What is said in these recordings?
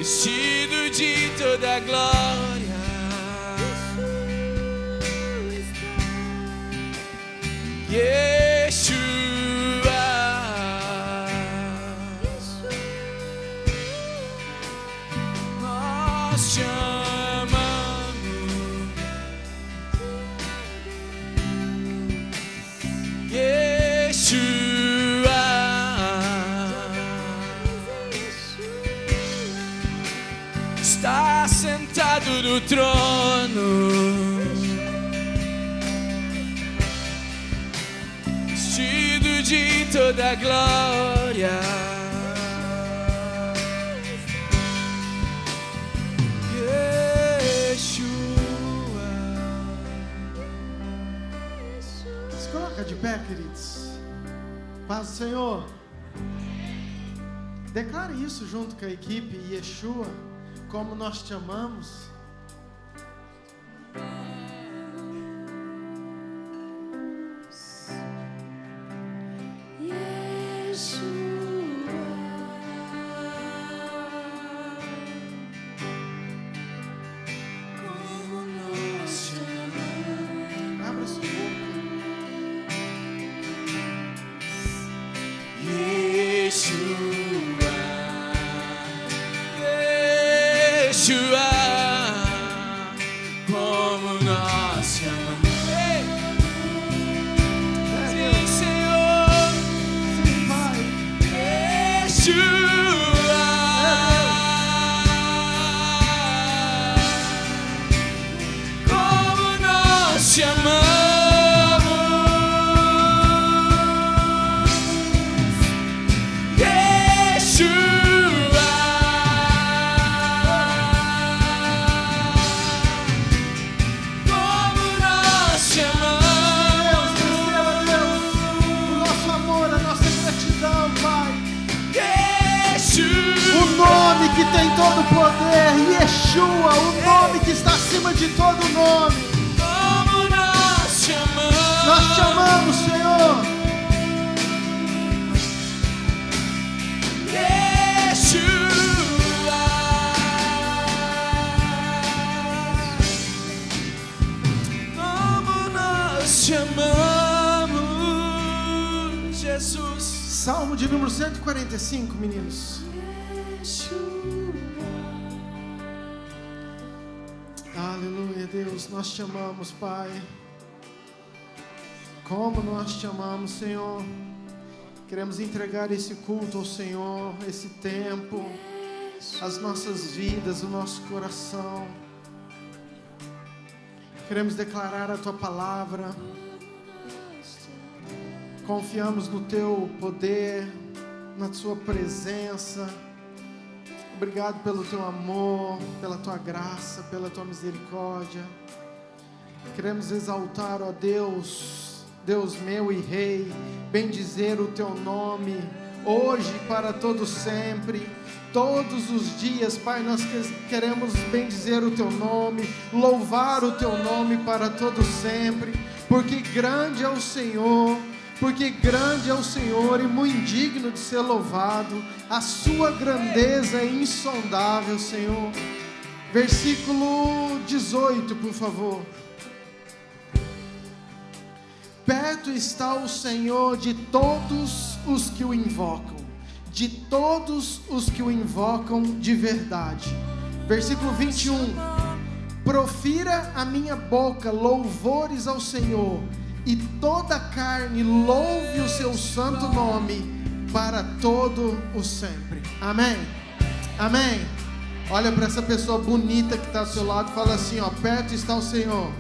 vestido de toda glória. Yeshua, nós chamamos Yeshua, está sentado no trono, vestido de toda glória. Yeshua. Se coloca de pé, queridos. Paz do Senhor. Declare isso junto com a equipe. Yeshua, como nós te amamos. Abra sua boca. Yeshua, Yeshua, como nós chamamos. Sim, Senhor. Sim, Pai. Yeshua, como nós chamamos. Que tem todo o poder, Yeshua, o nome que está acima de todo nome. Como nós chamamos. Nós te amamos, Senhor. Yeshua, como nós chamamos, Jesus. Salmo de número 145, meninos. Aleluia, Deus, nós te amamos, Pai. Como nós te amamos, Senhor. Queremos entregar esse culto ao Senhor, esse tempo, as nossas vidas, o nosso coração. Queremos declarar a Tua palavra. Confiamos no Teu poder, na Sua presença. Obrigado pelo Teu amor, pela Tua graça, pela Tua misericórdia. Queremos exaltar, ó Deus, Deus meu e Rei, bendizer o Teu nome, hoje e para todo sempre. Todos os dias, Pai, nós queremos bendizer o Teu nome, louvar o Teu nome para todo sempre, porque grande é o Senhor. Porque grande é o Senhor e muito digno de ser louvado. A sua grandeza é insondável, Senhor. Versículo 18, por favor. Perto está o Senhor de todos os que o invocam, de todos os que o invocam de verdade. Versículo 21. Profira a minha boca louvores ao Senhor, e toda a carne louve o seu santo nome para todo o sempre. Amém? Amém? Olha para essa pessoa bonita que está ao seu lado e fala assim, ó, perto está o Senhor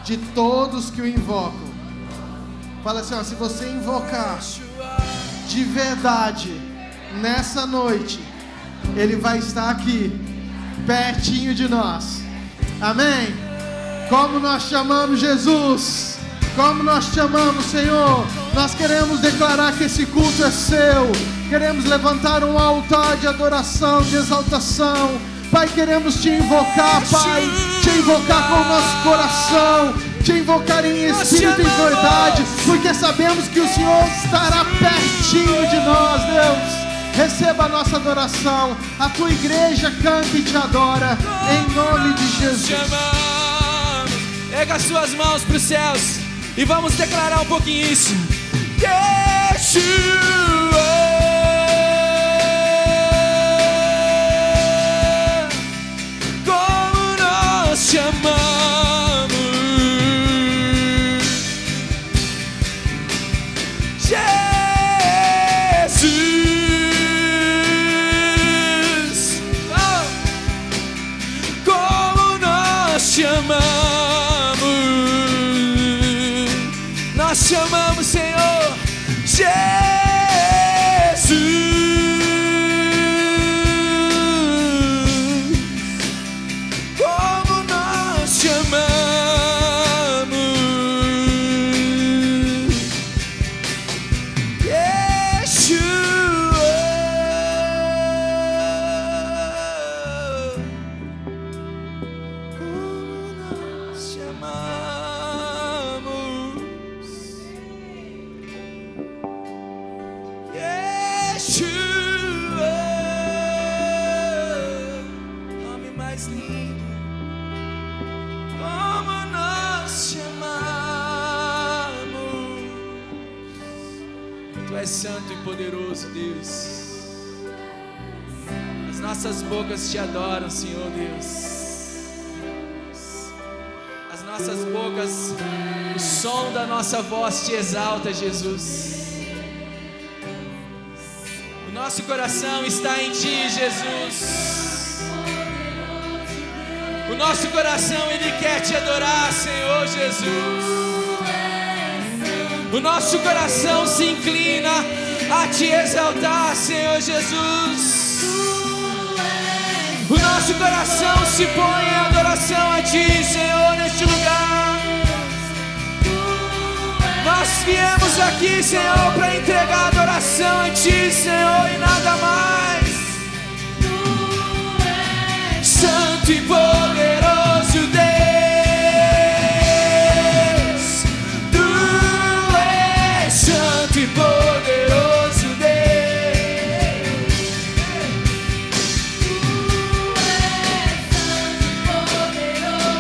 de todos que o invocam. Fala assim, ó, se você invocar de verdade nessa noite, Ele vai estar aqui pertinho de nós. Amém? Como nós chamamos Jesus, como nós te amamos, Senhor. Nós queremos declarar que esse culto é seu. Queremos levantar um altar de adoração, de exaltação. Pai, queremos te invocar, Pai, te invocar com o nosso coração, te invocar em espírito e em verdade, porque sabemos que o Senhor estará pertinho de nós, Deus. receba a nossa adoração. A tua igreja canta e te adora, em nome de Jesus. Te amamos. Pega as suas mãos para os céus e vamos declarar um pouquinho isso. Yeshua, como nós te amamos. Te amamos, nós te amamos, Senhor Jesus. Como nós te amamos, Yeshua. Nome mais lindo, como nós te amamos. Tu és santo e poderoso, Deus. As nossas bocas te adoram, Senhor Deus. As nossas bocas, o som da nossa voz te exalta, Jesus. Nosso coração está em Ti, Jesus. O nosso coração, Ele quer Te adorar, Senhor Jesus. O nosso coração se inclina a Te exaltar, Senhor Jesus. O nosso coração se põe em adoração a Ti, Senhor, neste lugar. Nós viemos aqui, Senhor, para entregar adoração a Ti, Senhor, e nada mais. Santo e poderoso Deus, Tu és santo e poderoso Deus. Tu és santo e poderoso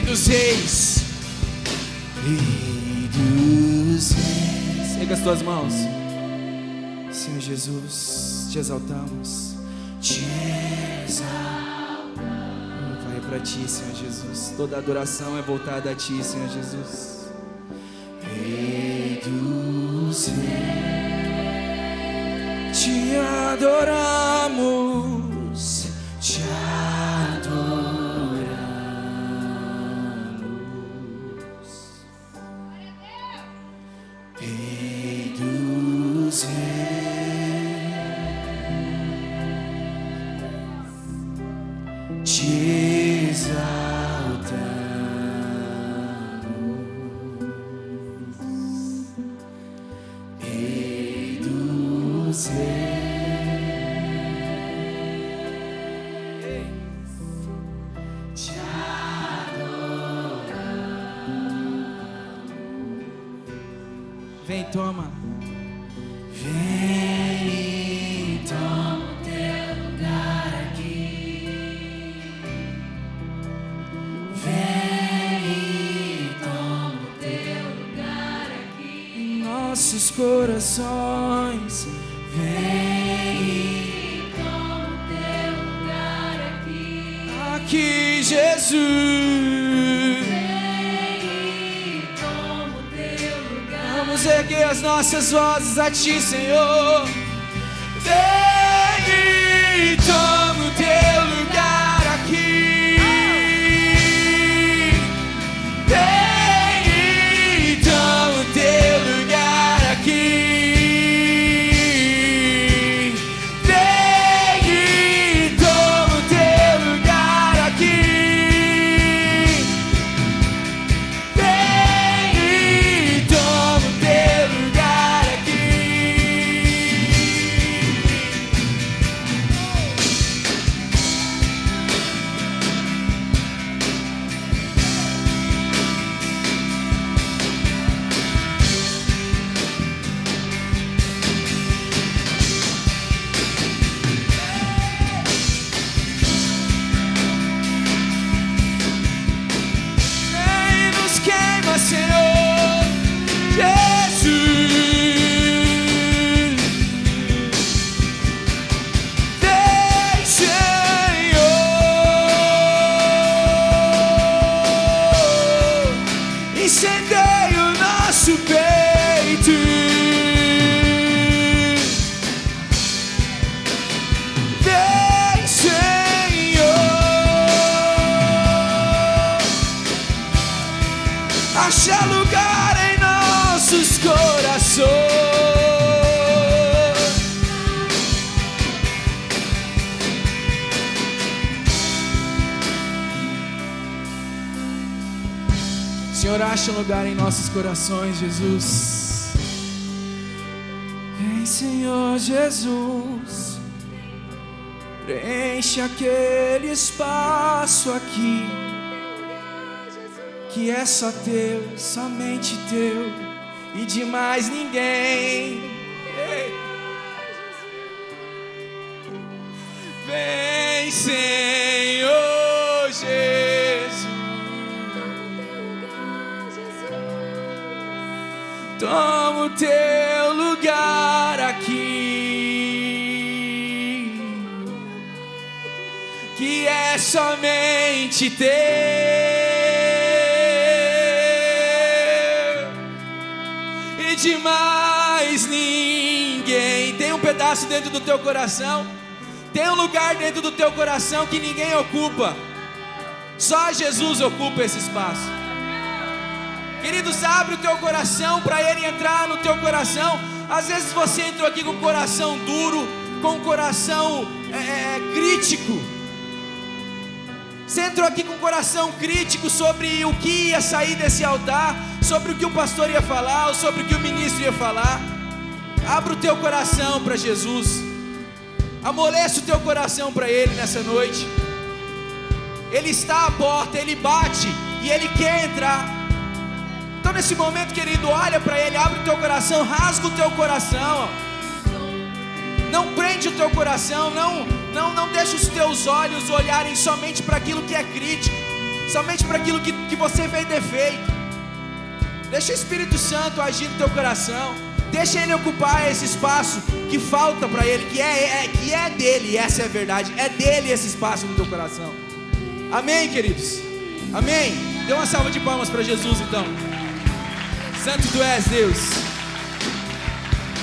dos reis, Rei dos reis. Pega as tuas mãos, Senhor Jesus, te exaltamos, te exaltamos. Vai para Ti, Senhor Jesus. Toda adoração é voltada a Ti, Senhor Jesus. Rei dos reis, te adoramos, te adoramos. Rei dos reis, te exaltamos. Rei dos reis, te adoramos. Vem, toma. Vem e toma o teu lugar aqui. nossos corações. Vem E toma o teu lugar aqui. aqui, Jesus. Vem e toma o teu lugar. Vamos erguer as nossas vozes a Ti, Senhor. Vem e toma o Teu lugar aqui. Vem e toma o Teu lugar aqui. Vem e toma o Teu lugar aqui. Vem e toma o Teu lugar aqui. Vem e nos queima, Senhor Jesus. Vem, Senhor, incendeia o nosso peito. Vem, Senhor, acha lugar em nossos corações. Senhor, acha lugar em nossos corações, Jesus. Vem, Senhor Jesus, preenche aquele espaço aqui que é só teu, somente teu e de mais ninguém. Ei. Vem, Senhor Jesus, toma o teu lugar aqui, que é somente teu e de mais ninguém. Tem um pedaço dentro do teu coração, tem um lugar dentro do teu coração que ninguém ocupa, só Jesus ocupa esse espaço. Queridos, abre o teu coração para Ele entrar no teu coração. Às vezes você entrou aqui com o coração duro, com o coração crítico. Você entrou aqui com o coração crítico sobre o que ia sair desse altar, sobre o que o pastor ia falar, ou sobre o que o ministro ia falar. Abra o teu coração para Jesus. Amoleça o teu coração para Ele nessa noite. Ele está à porta, Ele bate e Ele quer entrar. Então nesse momento, querido, olha para Ele, abre o teu coração, rasga o teu coração. Não prende o teu coração, não deixa os teus olhos olharem somente para aquilo que é crítico, somente para aquilo que você vê defeito. Deixa o Espírito Santo agir no teu coração. Deixa Ele ocupar esse espaço que falta para Ele, que é dele, essa é a verdade. É dele esse espaço no teu coração. Amém, queridos? Amém? Dê uma salva de palmas para Jesus então. Santo tu és, Deus.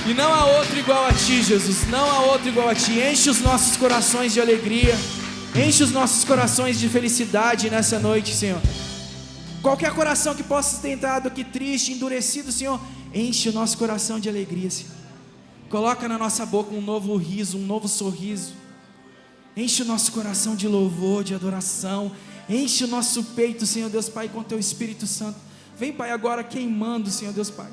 E não há outro igual a Ti, Jesus. Não há outro igual a Ti. Enche os nossos corações de alegria. Enche os nossos corações de felicidade nessa noite, Senhor. Qualquer coração que possa ter entrado aqui triste, endurecido, Senhor, enche o nosso coração de alegria, Senhor. Coloca na nossa boca um novo riso, um novo sorriso. Enche o nosso coração de louvor, de adoração. Enche o nosso peito, Senhor Deus Pai, com Teu Espírito Santo. Vem, Pai, agora queimando, Senhor Deus Pai.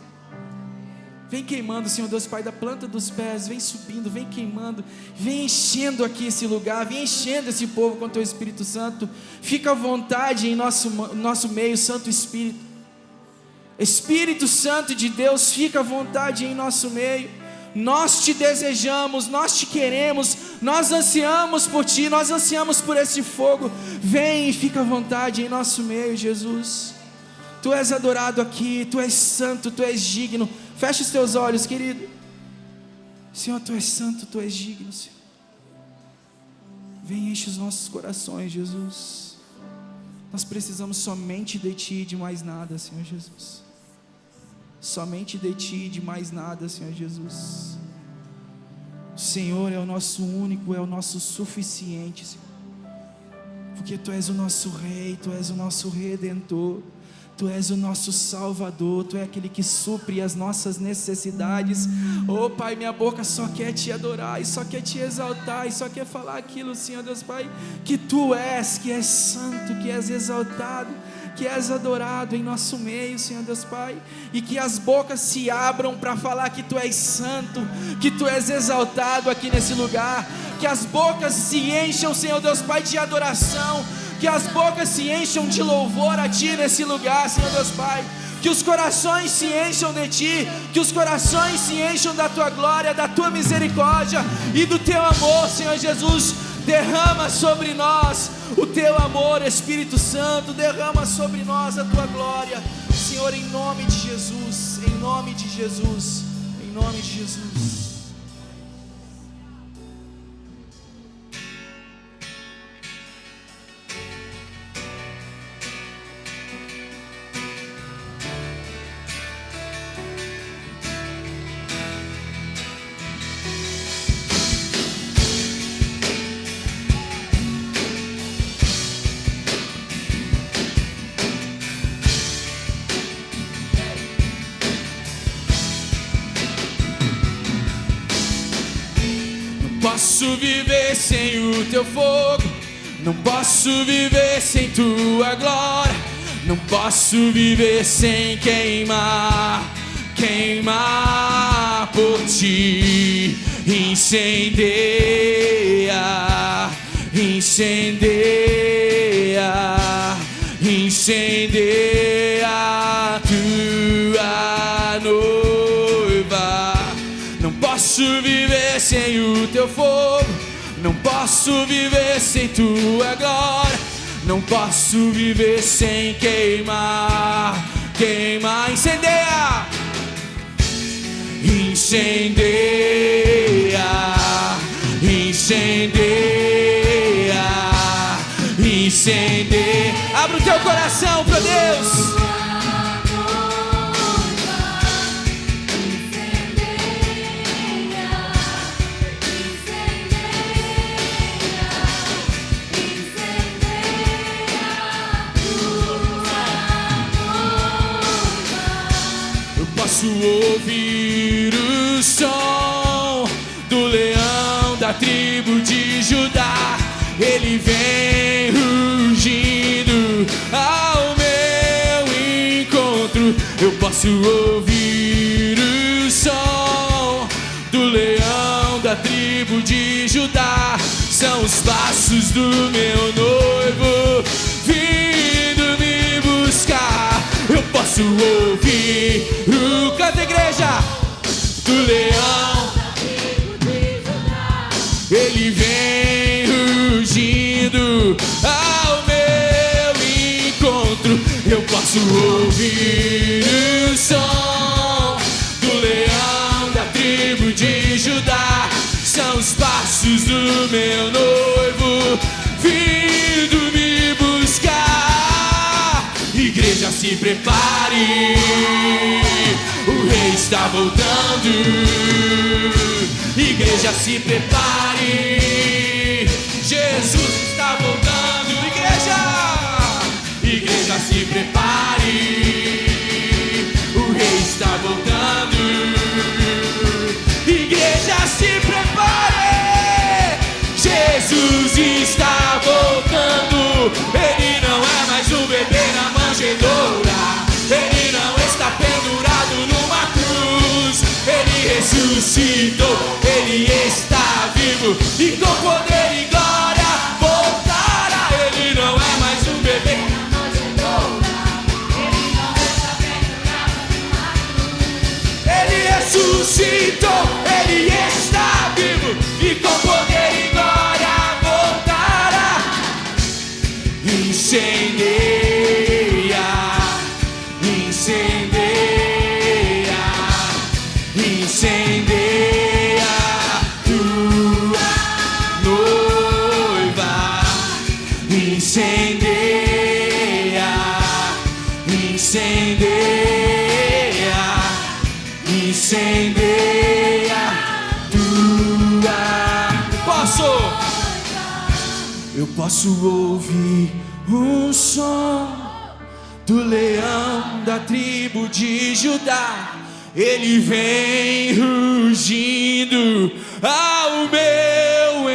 Vem queimando, Senhor Deus Pai, da planta dos pés. Vem subindo, vem queimando. Vem enchendo aqui esse lugar. Vem enchendo esse povo com Teu Espírito Santo. Fica à vontade em nosso meio, Santo Espírito. Espírito Santo de Deus, fica à vontade em nosso meio. Nós Te desejamos, nós Te queremos, nós ansiamos por Ti, nós ansiamos por esse fogo. Vem e fica à vontade em nosso meio, Jesus. Tu és adorado aqui, Tu és santo, Tu és digno. Feche os teus olhos, querido. Senhor, Tu és santo, Tu és digno, Senhor. Vem, enche os nossos corações, Jesus. Nós precisamos somente de Ti e de mais nada, Senhor Jesus. Somente de Ti e de mais nada, Senhor Jesus. O Senhor é o nosso único, é o nosso suficiente, Senhor. Porque Tu és o nosso Rei, Tu és o nosso Redentor, Tu és o nosso Salvador, Tu é aquele que supre as nossas necessidades. Oh Pai, minha boca só quer Te adorar, e só quer Te exaltar, e só quer falar aquilo, Senhor Deus Pai, que Tu és, que és santo, que és exaltado, que és adorado em nosso meio, Senhor Deus Pai, e que as bocas se abram para falar que Tu és santo, que Tu és exaltado aqui nesse lugar, que as bocas se encham, Senhor Deus Pai, de adoração, que as bocas se encham de louvor a Ti nesse lugar, Senhor Deus Pai, que os corações se encham de Ti, que os corações se encham da Tua glória, da Tua misericórdia e do Teu amor, Senhor Jesus. Derrama sobre nós o Teu amor, Espírito Santo, derrama sobre nós a Tua glória, Senhor, em nome de Jesus, em nome de Jesus, em nome de Jesus. Não posso viver sem o Teu fogo, não posso viver sem Tua glória, não posso viver sem queimar por Ti. Incendeia, incendeia, incendeia Tua noiva. Não posso viver sem o Teu fogo, não posso viver sem Tua glória, não posso viver sem queimar, incendeia, incendeia, incendeia, incendeia. Abre o teu coração para Deus. Posso ouvir o som do leão da tribo de Judá. Ele vem rugindo ao meu encontro. Eu posso ouvir o som do leão da tribo de Judá. São os passos do meu noivo vindo me buscar. Eu posso ouvir o canto da igreja do leão. Ele vem rugindo ao meu encontro. Eu posso ouvir o som do leão da tribo de Judá. São os passos do meu noivo vindo me buscar. Igreja, se prepare, o rei está voltando. Igreja, se prepare, Jesus está voltando. Igreja, se prepare, o rei está voltando. Igreja, se prepare, Jesus está voltando. Ele não é mais um bebê na manjedoura, ele não está pendurado numa cruz. Ele ressuscitou, ele está vivo e com poder e glória voltará. Ele não é mais um bebê na manjedoura, ele não está pendurado numa cruz. Ele ressuscitou, ele está vivo e com poder e glória voltará. Incendeia, incendeia, incendeia, incendeia, incendeia tua. Eu posso ouvir um som do leão da tribo de Judá. Ele vem rugindo ao meu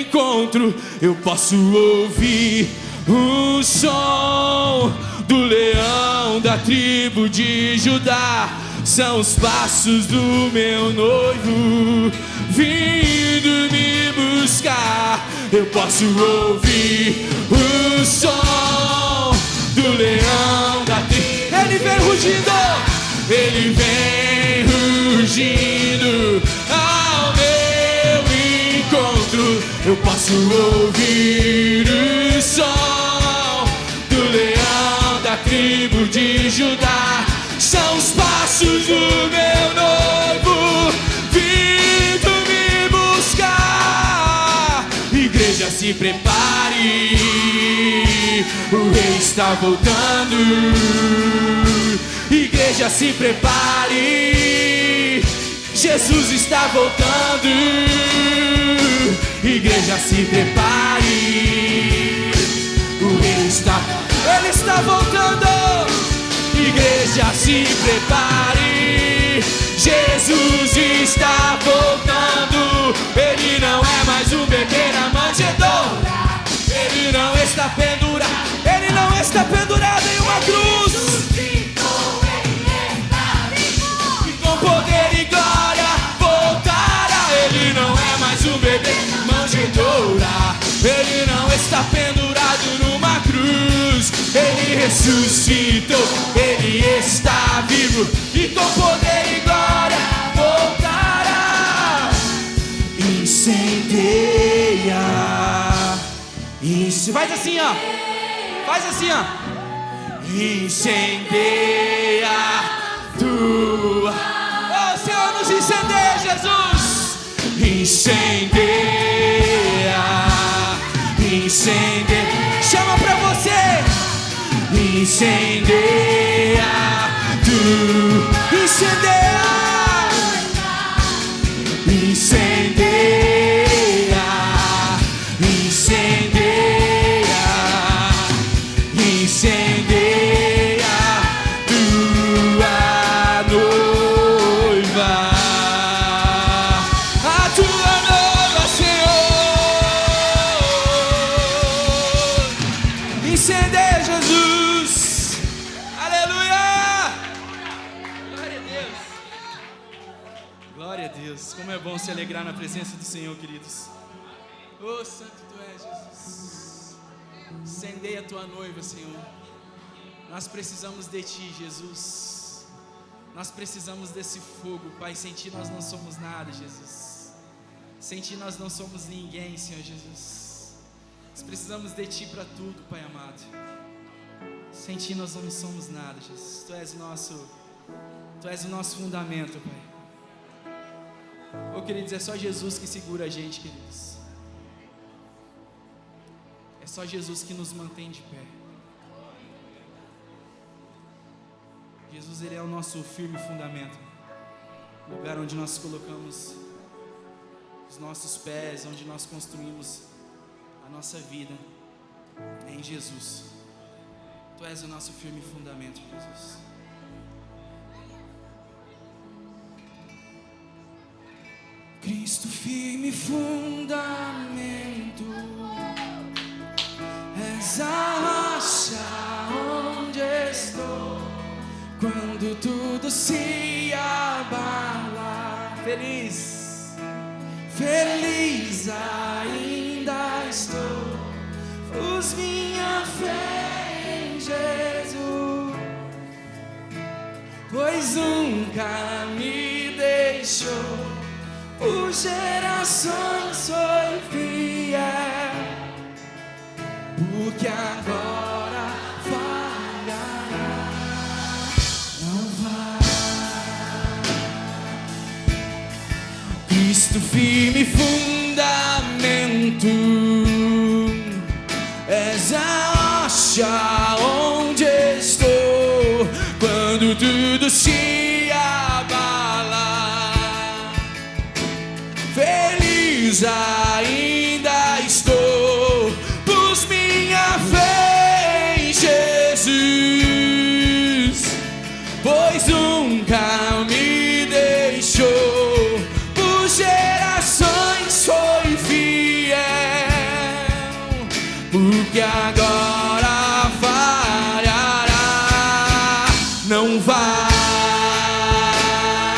encontro. Eu posso ouvir o som do leão da tribo de Judá. São os passos do meu noivo vindo me buscar. Eu posso ouvir o som do leão da tribo. Ele vem rugindo, ele vem rugindo ao meu encontro. Eu posso ouvir o som do leão da tribo de Judá. São os passos do meu noivo vindo me buscar. Igreja, se prepare, o rei está voltando. Igreja, se prepare, Jesus está voltando. Igreja, se prepare, o rei está, ele está voltando. Igreja, se prepare, Jesus está voltando. Ele não é mais um bebê na manjedoura. Ele não está pendurado, ele não está pendurado em uma cruz. E com poder e glória voltará. Ele não é mais um bebê na manjedoura. Ele não está pendurado numa cruz. Ele ressuscitou, ele está vivo e com poder e glória voltará. Incendeia. Faz assim, ó. Faz assim, ó. Incendeia tua. Oh, Senhor, nos incendeia, Jesus. Incendeia, incendeia. Chama pra você. Incendeia tu. Incendeia, incendeia, incendeia, incendeia tua noiva, a tua noiva, Senhor. Incendeia, Jesus. Aleluia. Glória a Deus. Glória a Deus. Como é bom se alegrar na presença do Senhor, queridos. Oh, santo tu és, Jesus. Incendeia a tua noiva, Senhor. Nós precisamos de ti, Jesus. Nós precisamos desse fogo, Pai. Sem ti nós não somos nada, Jesus. Sem ti nós não somos ninguém, Senhor Jesus. Nós precisamos de ti para tudo, Pai amado. Sem ti nós não somos nada, Jesus. Tu és o nosso fundamento, Pai. Oh, queridos, é só Jesus que segura a gente, queridos. É só Jesus que nos mantém de pé. Jesus, ele é o nosso firme fundamento, o lugar onde nós colocamos os nossos pés, onde nós construímos a nossa vida, é em Jesus. Tu és o nosso firme fundamento, Jesus. Cristo, firme fundamento, és a rocha onde estou. Quando tudo se abala, feliz, feliz ainda estou. Pus minha fé em Jesus, pois nunca me deixou. Por gerações foi fiel, porque agora falhará. Não vai. Cristo, firme fundamento, és és a rocha onde estou quando tudo se abala. Feliz ainda estou, pus minha fé em Jesus, pois nunca me deixou, por gerações foi fiel, porque agora falhará, não vai,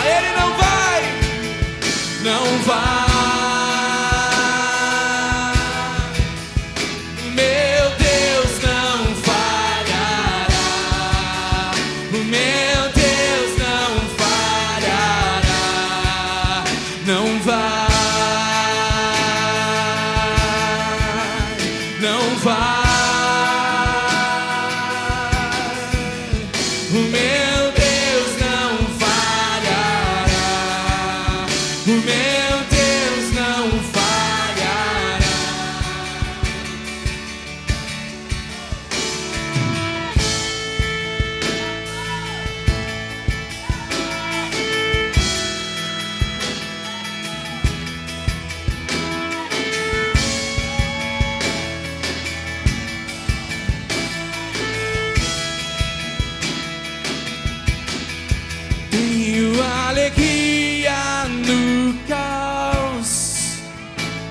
ele não vai, não vai. Meu Deus não falhará, meu Deus não falhará, não vai, não vai. O meu Deus não falhará, o meu Deus não falhará. Tenho alegria no caos,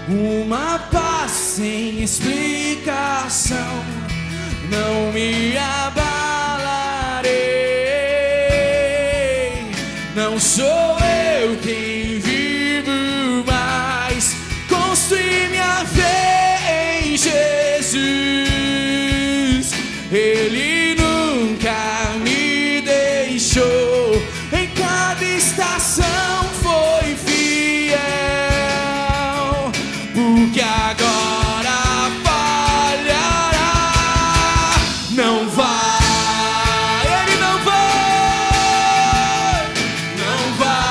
uma paz sem explicação, não me abalarei. Não sou eu quem vivo, mas construí minha fé em Jesus. Ele nunca me deixou, em cada estação foi fiel, porque agora falhará, não vai, ele não vai, não vai.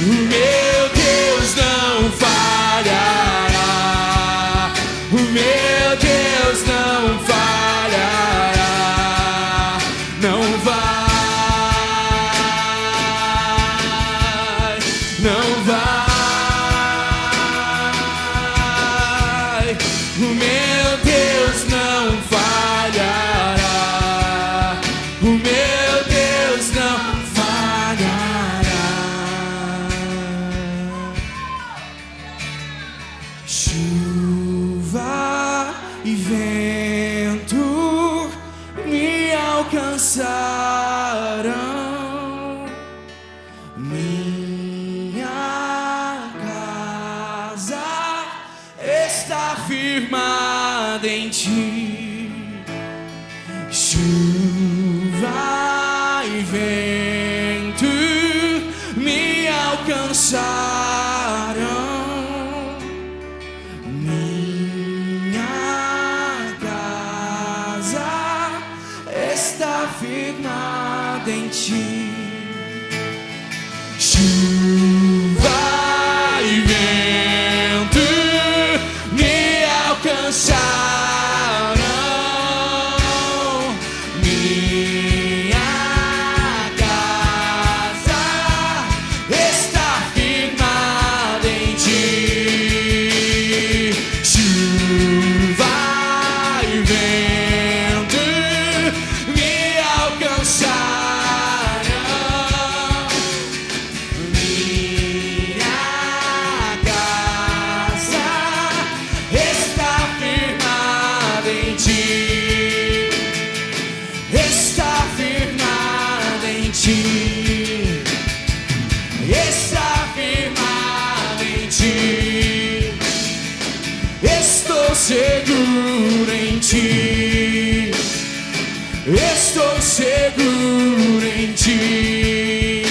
O meu Deus não falhará, o meu Deus não falhará, não vai, não vai. O meu Deus não falhará, o meu Deus não falhará. Chuva e vento me alcançarão, minha casa está firmada em ti. Chuva e vento me alcançarão, minha casa está firmada em ti. Chuva e vento me alcançarão, minha casa está firmada em ti. Chuva e vento me alcançarão, minha casa está firmada em ti, está firmada em ti, está firmada em ti. Estou seguro em ti, estou seguro em ti.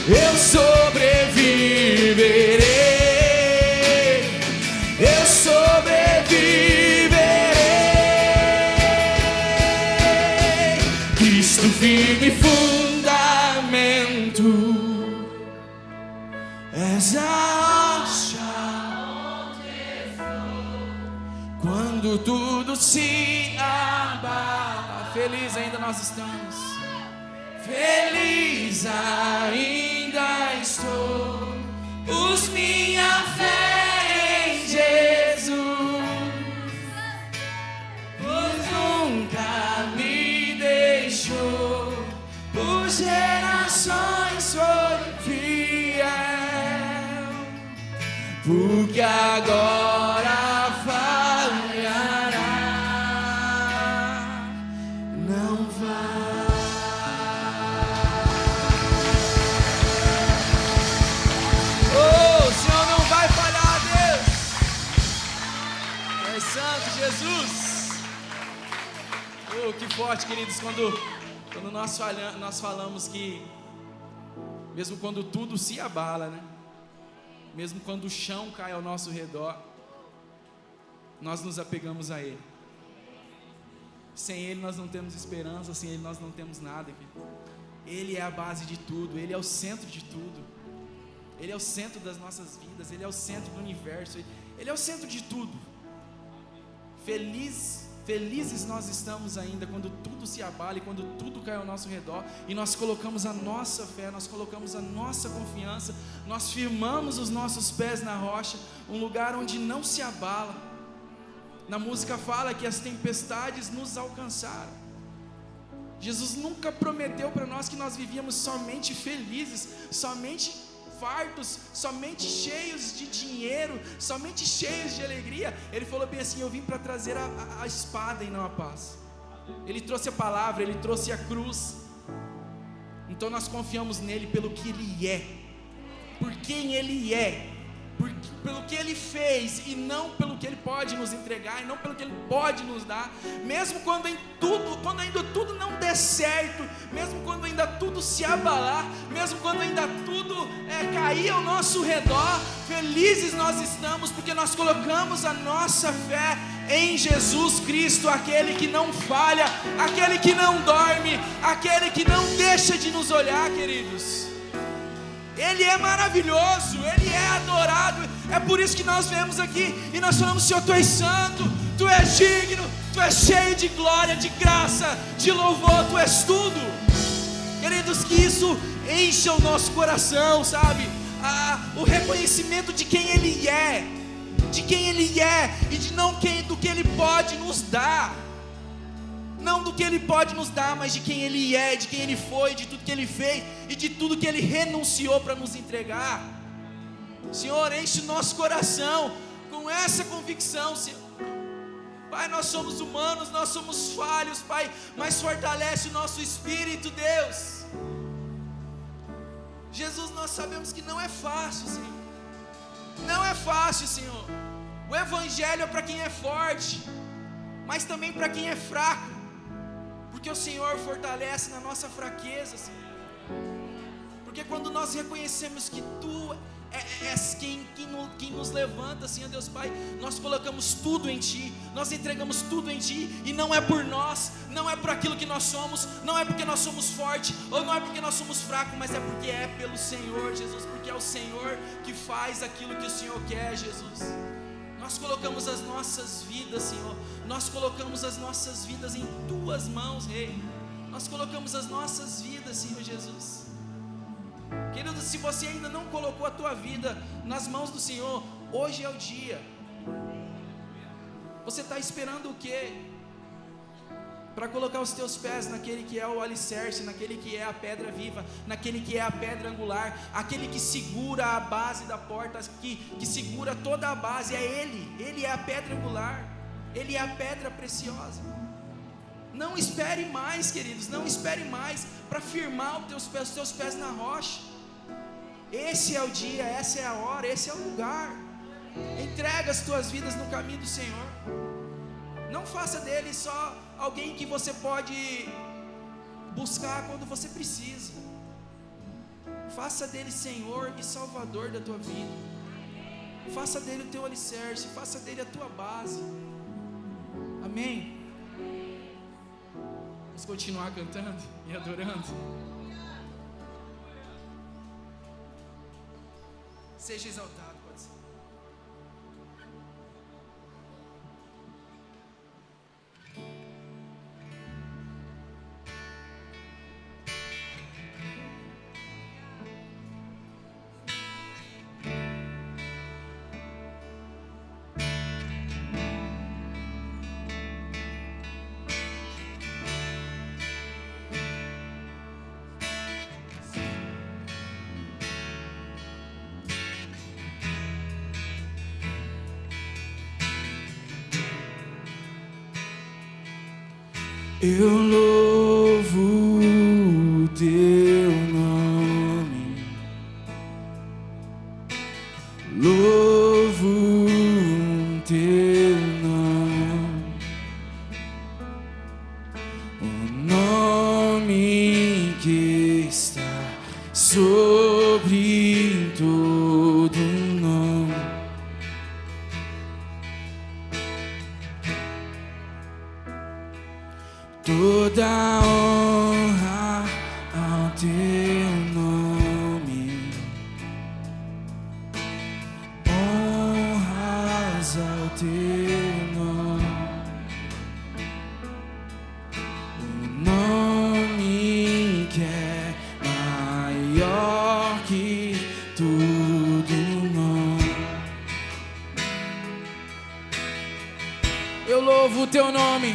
Eu sobreviverei, eu sobreviverei. Cristo firme fundamento, és a rocha quando tudo se abala. Feliz ainda nós estamos. Feliz ainda estou. Pus minha fé em Jesus. Pois nunca me deixou. Por gerações foi fiel. Porque agora falhará. Não vai. Oh, o Senhor não vai falhar, Deus. É santo, Jesus. Oh, que forte, queridos, quando nós falamos que mesmo quando tudo se abala, né? Mesmo quando o chão cai ao nosso redor, nós nos apegamos a Ele. Sem Ele nós não temos esperança, sem Ele nós não temos nada. Ele é a base de tudo, Ele é o centro de tudo. Ele é o centro das nossas vidas, Ele é o centro do universo, Ele é o centro de tudo. Felizes nós estamos ainda quando tudo se abala e quando tudo cai ao nosso redor e nós colocamos a nossa fé, nós colocamos a nossa confiança, nós firmamos os nossos pés na rocha, um lugar onde não se abala. Na música fala que as tempestades nos alcançaram. Jesus nunca prometeu para nós que nós vivíamos somente felizes, somente fartos, somente cheios de dinheiro, somente cheios de alegria. Ele falou bem assim: eu vim para trazer a espada e não a paz. Ele trouxe a palavra, Ele trouxe a cruz. Então nós confiamos nele pelo que Ele é, por quem Ele é, pelo que Ele fez, e não pelo que Ele pode nos entregar, e não pelo que Ele pode nos dar. Mesmo quando ainda tudo não der certo, mesmo quando ainda tudo se abalar, mesmo quando ainda tudo cair ao nosso redor, felizes nós estamos, porque nós colocamos a nossa fé em Jesus Cristo, aquele que não falha, aquele que não dorme, aquele que não deixa de nos olhar, queridos. Ele é maravilhoso, Ele é adorado. É por isso que nós viemos aqui e nós falamos: Senhor, Tu és santo, Tu és digno, Tu és cheio de glória, de graça, de louvor, Tu és tudo. Queridos, que isso encha o nosso coração, sabe? O reconhecimento de quem Ele é, e de do que Ele pode nos dar. Não do que Ele pode nos dar, mas de quem Ele é, de quem Ele foi, de tudo que Ele fez e de tudo que Ele renunciou para nos entregar. Senhor, enche o nosso coração com essa convicção, Senhor. Pai, nós somos humanos, nós somos falhos, Pai, mas fortalece o nosso espírito, Deus. Jesus, nós sabemos que não é fácil, Senhor. Não é fácil, Senhor. O Evangelho é para quem é forte, mas também para quem é fraco. Porque o Senhor fortalece na nossa fraqueza, Senhor. Porque quando nós reconhecemos que Tu és quem nos levanta, Senhor Deus Pai, nós colocamos tudo em Ti, nós entregamos tudo em Ti, e não é por nós, não é por aquilo que nós somos, não é porque nós somos fortes, ou não é porque nós somos fracos, mas é porque é pelo Senhor, Jesus, porque é o Senhor que faz aquilo que o Senhor quer, Jesus. Nós colocamos as nossas vidas, Senhor, nós colocamos as nossas vidas em Tuas mãos, Rei. Nós colocamos as nossas vidas, Senhor Jesus. Querido, se você ainda não colocou a tua vida nas mãos do Senhor, hoje é o dia. Você está esperando o quê? Para colocar os teus pés naquele que é o alicerce, naquele que é a pedra viva, naquele que é a pedra angular, aquele que segura a base da porta, que segura toda a base. É Ele é a pedra angular, Ele é a pedra preciosa. Não espere mais, queridos, não espere mais para firmar os teus pés na rocha. Esse é o dia, essa é a hora, esse é o lugar. Entrega as tuas vidas no caminho do Senhor. Não faça dele só alguém que você pode buscar quando você precisa. Faça dele Senhor e Salvador da tua vida. Faça dele o teu alicerce, faça dele a tua base. Amém? Vamos continuar cantando e adorando. Seja exaltado, pode ser. Eu louvo o teu nome, louvo o teu nome, o nome que está sobre todo nome. Toda honra ao teu nome, honras ao teu nome, o nome que é maior que todo nome. Eu louvo o teu nome.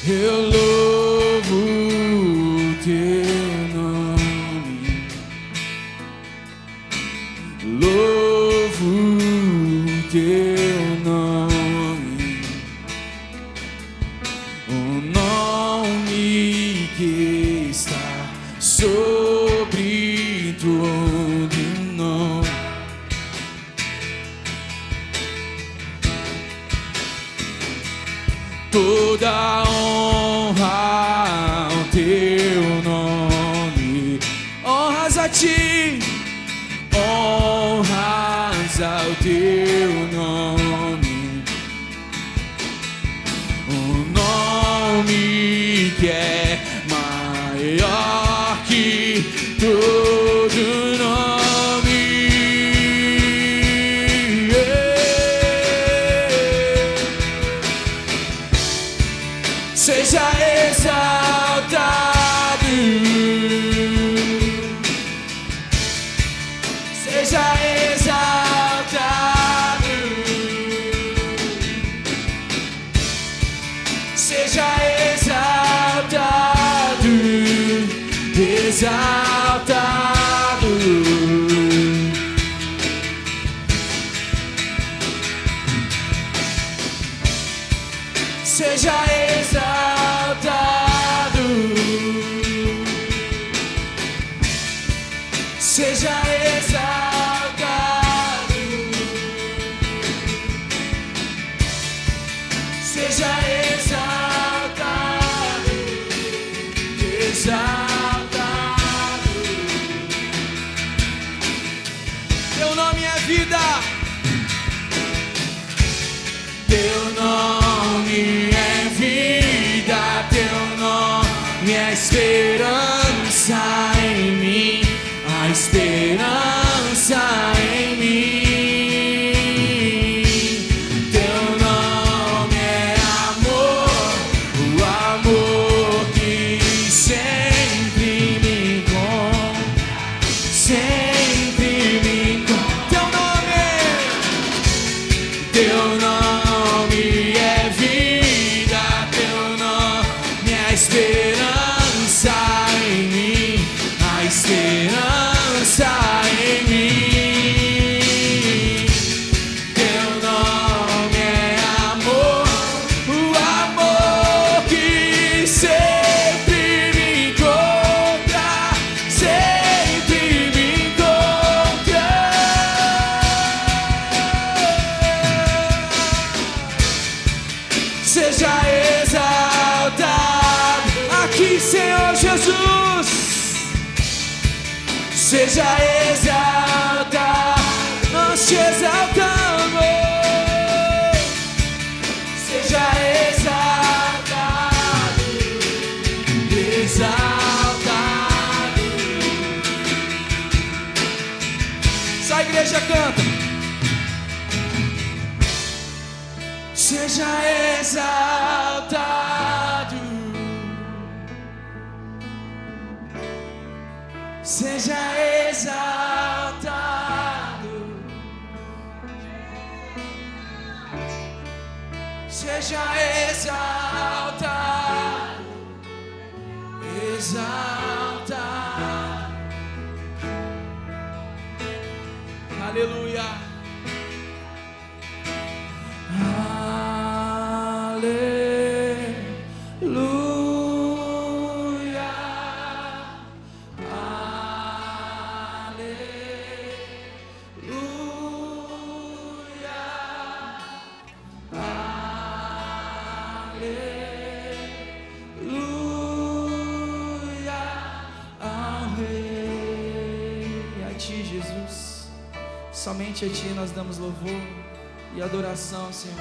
Eu louvo o teu nome, louvo o teu nome, o nome que está sobre todo nome. Toda honra ao teu nome, honras a ti, honras ao teu nome, o nome que é maior que todo nome. Seja exaltado, seja exaltado, seja exaltado, exaltado. Seja exaltado, seja exaltado, seja exaltado, exaltado. Teu nome é vida, teu nome é vida, teu nome é esperança em mim, a esperança em mim. Teu nome é amor, o amor que sempre me encontra, sempre me encontra. Teu nome é vida, teu nome é esperança em mim, a esperança em mim. Teu nome é amor, o amor que sempre me encontra, sempre me encontra. Seja exaltado aqui, Senhor Jesus. Seja exaltado, nós te exaltamos. Seja exaltado, exaltado. Só a igreja canta. Seja exaltado, seja exaltado, seja exaltado, exaltado. Aleluia. Aleluia. ao Rei. A Ti, Jesus, somente a Ti nós damos louvor e adoração, Senhor.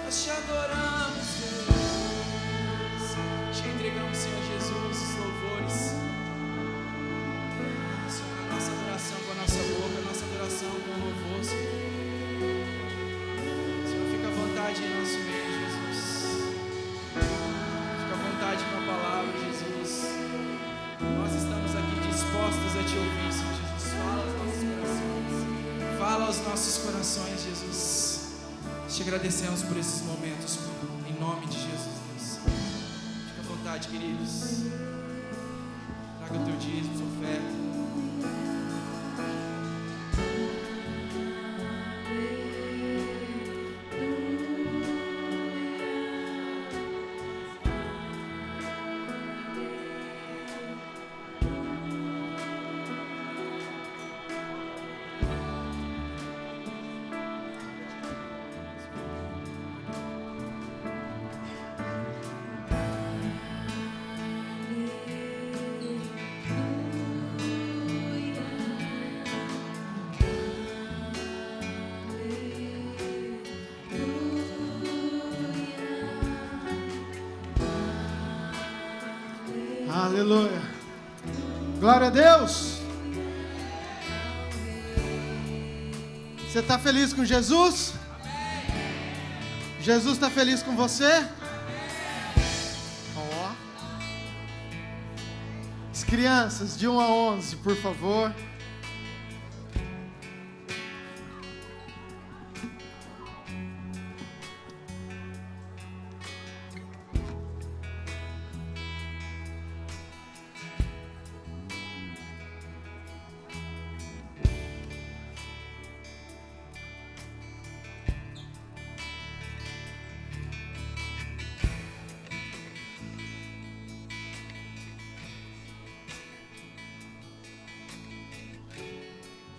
Nós te adoramos, Deus. Te entregamos, Senhor Jesus, os louvores. Senhor, a nossa adoração com a nossa boca, a nossa adoração com o louvor, Senhor. Senhor, fica à vontade em nosso meio, Jesus. Fica à vontade com a palavra, Jesus. Nós estamos aqui dispostos a te ouvir, Senhor Jesus. Fala aos nossos corações. Fala aos nossos corações, Jesus. Te agradecemos por esses momentos, Pai, em nome de Jesus, Deus. Fica à vontade, queridos. Traga o teu dízimo, sua oferta. Aleluia. Glória a Deus. Você está feliz com Jesus? Jesus está feliz com você? Ó. As crianças de 1 a 11, por favor.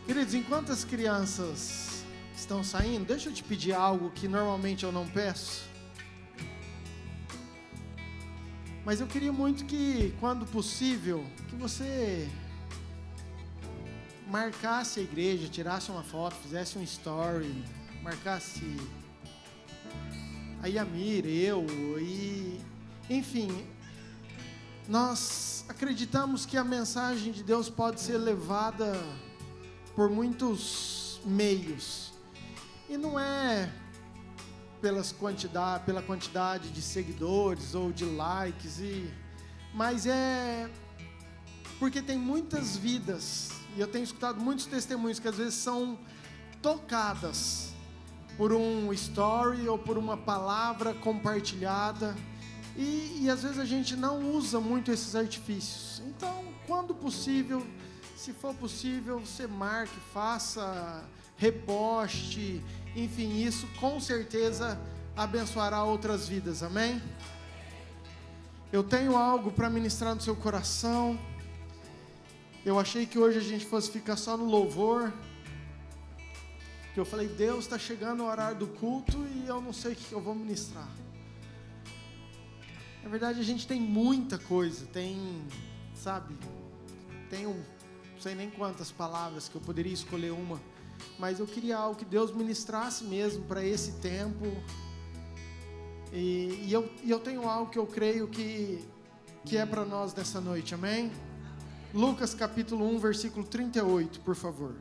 Queridos, enquanto as crianças estão saindo, deixa eu te pedir algo que normalmente eu não peço. Mas eu queria muito que, quando possível, que você marcasse a igreja, tirasse uma foto, fizesse um story, marcasse a Yamira, eu, e enfim, nós acreditamos que a mensagem de Deus pode ser levada por muitos meios, e não é pela quantidade de seguidores ou de likes, mas é porque tem muitas vidas, e eu tenho escutado muitos testemunhos que às vezes são tocadas por um story ou por uma palavra compartilhada, e às vezes a gente não usa muito esses artifícios. Então, quando possível, se for possível, você marque, faça, reposte, enfim, isso com certeza abençoará outras vidas, amém? Eu tenho algo para ministrar no seu coração. Eu achei que hoje a gente fosse ficar só no louvor, que eu falei, Deus está chegando o horário do culto e eu não sei o que eu vou ministrar. Na verdade, a gente tem muita coisa, não sei nem quantas palavras que eu poderia escolher uma, mas eu queria algo que Deus ministrasse mesmo para esse tempo, e eu tenho algo que eu creio que é para nós nessa noite, amém? Lucas capítulo 1, versículo 38, por favor.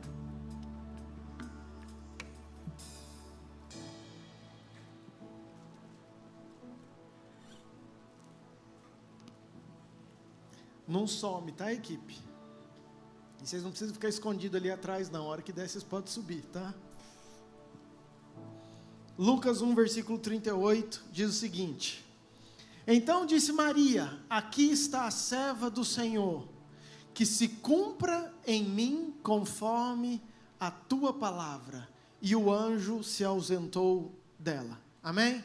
Não some, tá, equipe? E vocês não precisam ficar escondidos ali atrás, não. A hora que der, vocês podem subir, tá? Lucas 1, versículo 38, diz o seguinte: Então disse Maria, aqui está a serva do Senhor, que se cumpra em mim conforme a tua palavra. E o anjo se ausentou dela. Amém?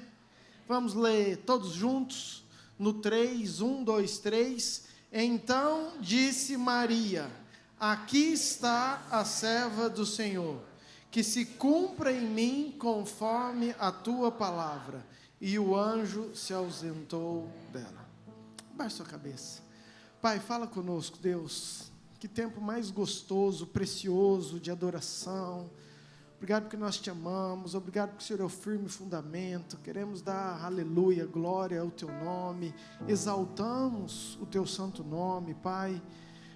Vamos ler todos juntos, no 3, 1, 2, 3... Então disse Maria, aqui está a serva do Senhor, que se cumpra em mim conforme a tua palavra. E o anjo se ausentou dela. Baixe sua cabeça. Pai, fala conosco, Deus. Que tempo mais gostoso, precioso de adoração. Obrigado porque nós te amamos, obrigado porque o Senhor é o firme fundamento, queremos dar aleluia, glória ao teu nome, exaltamos o teu santo nome, Pai,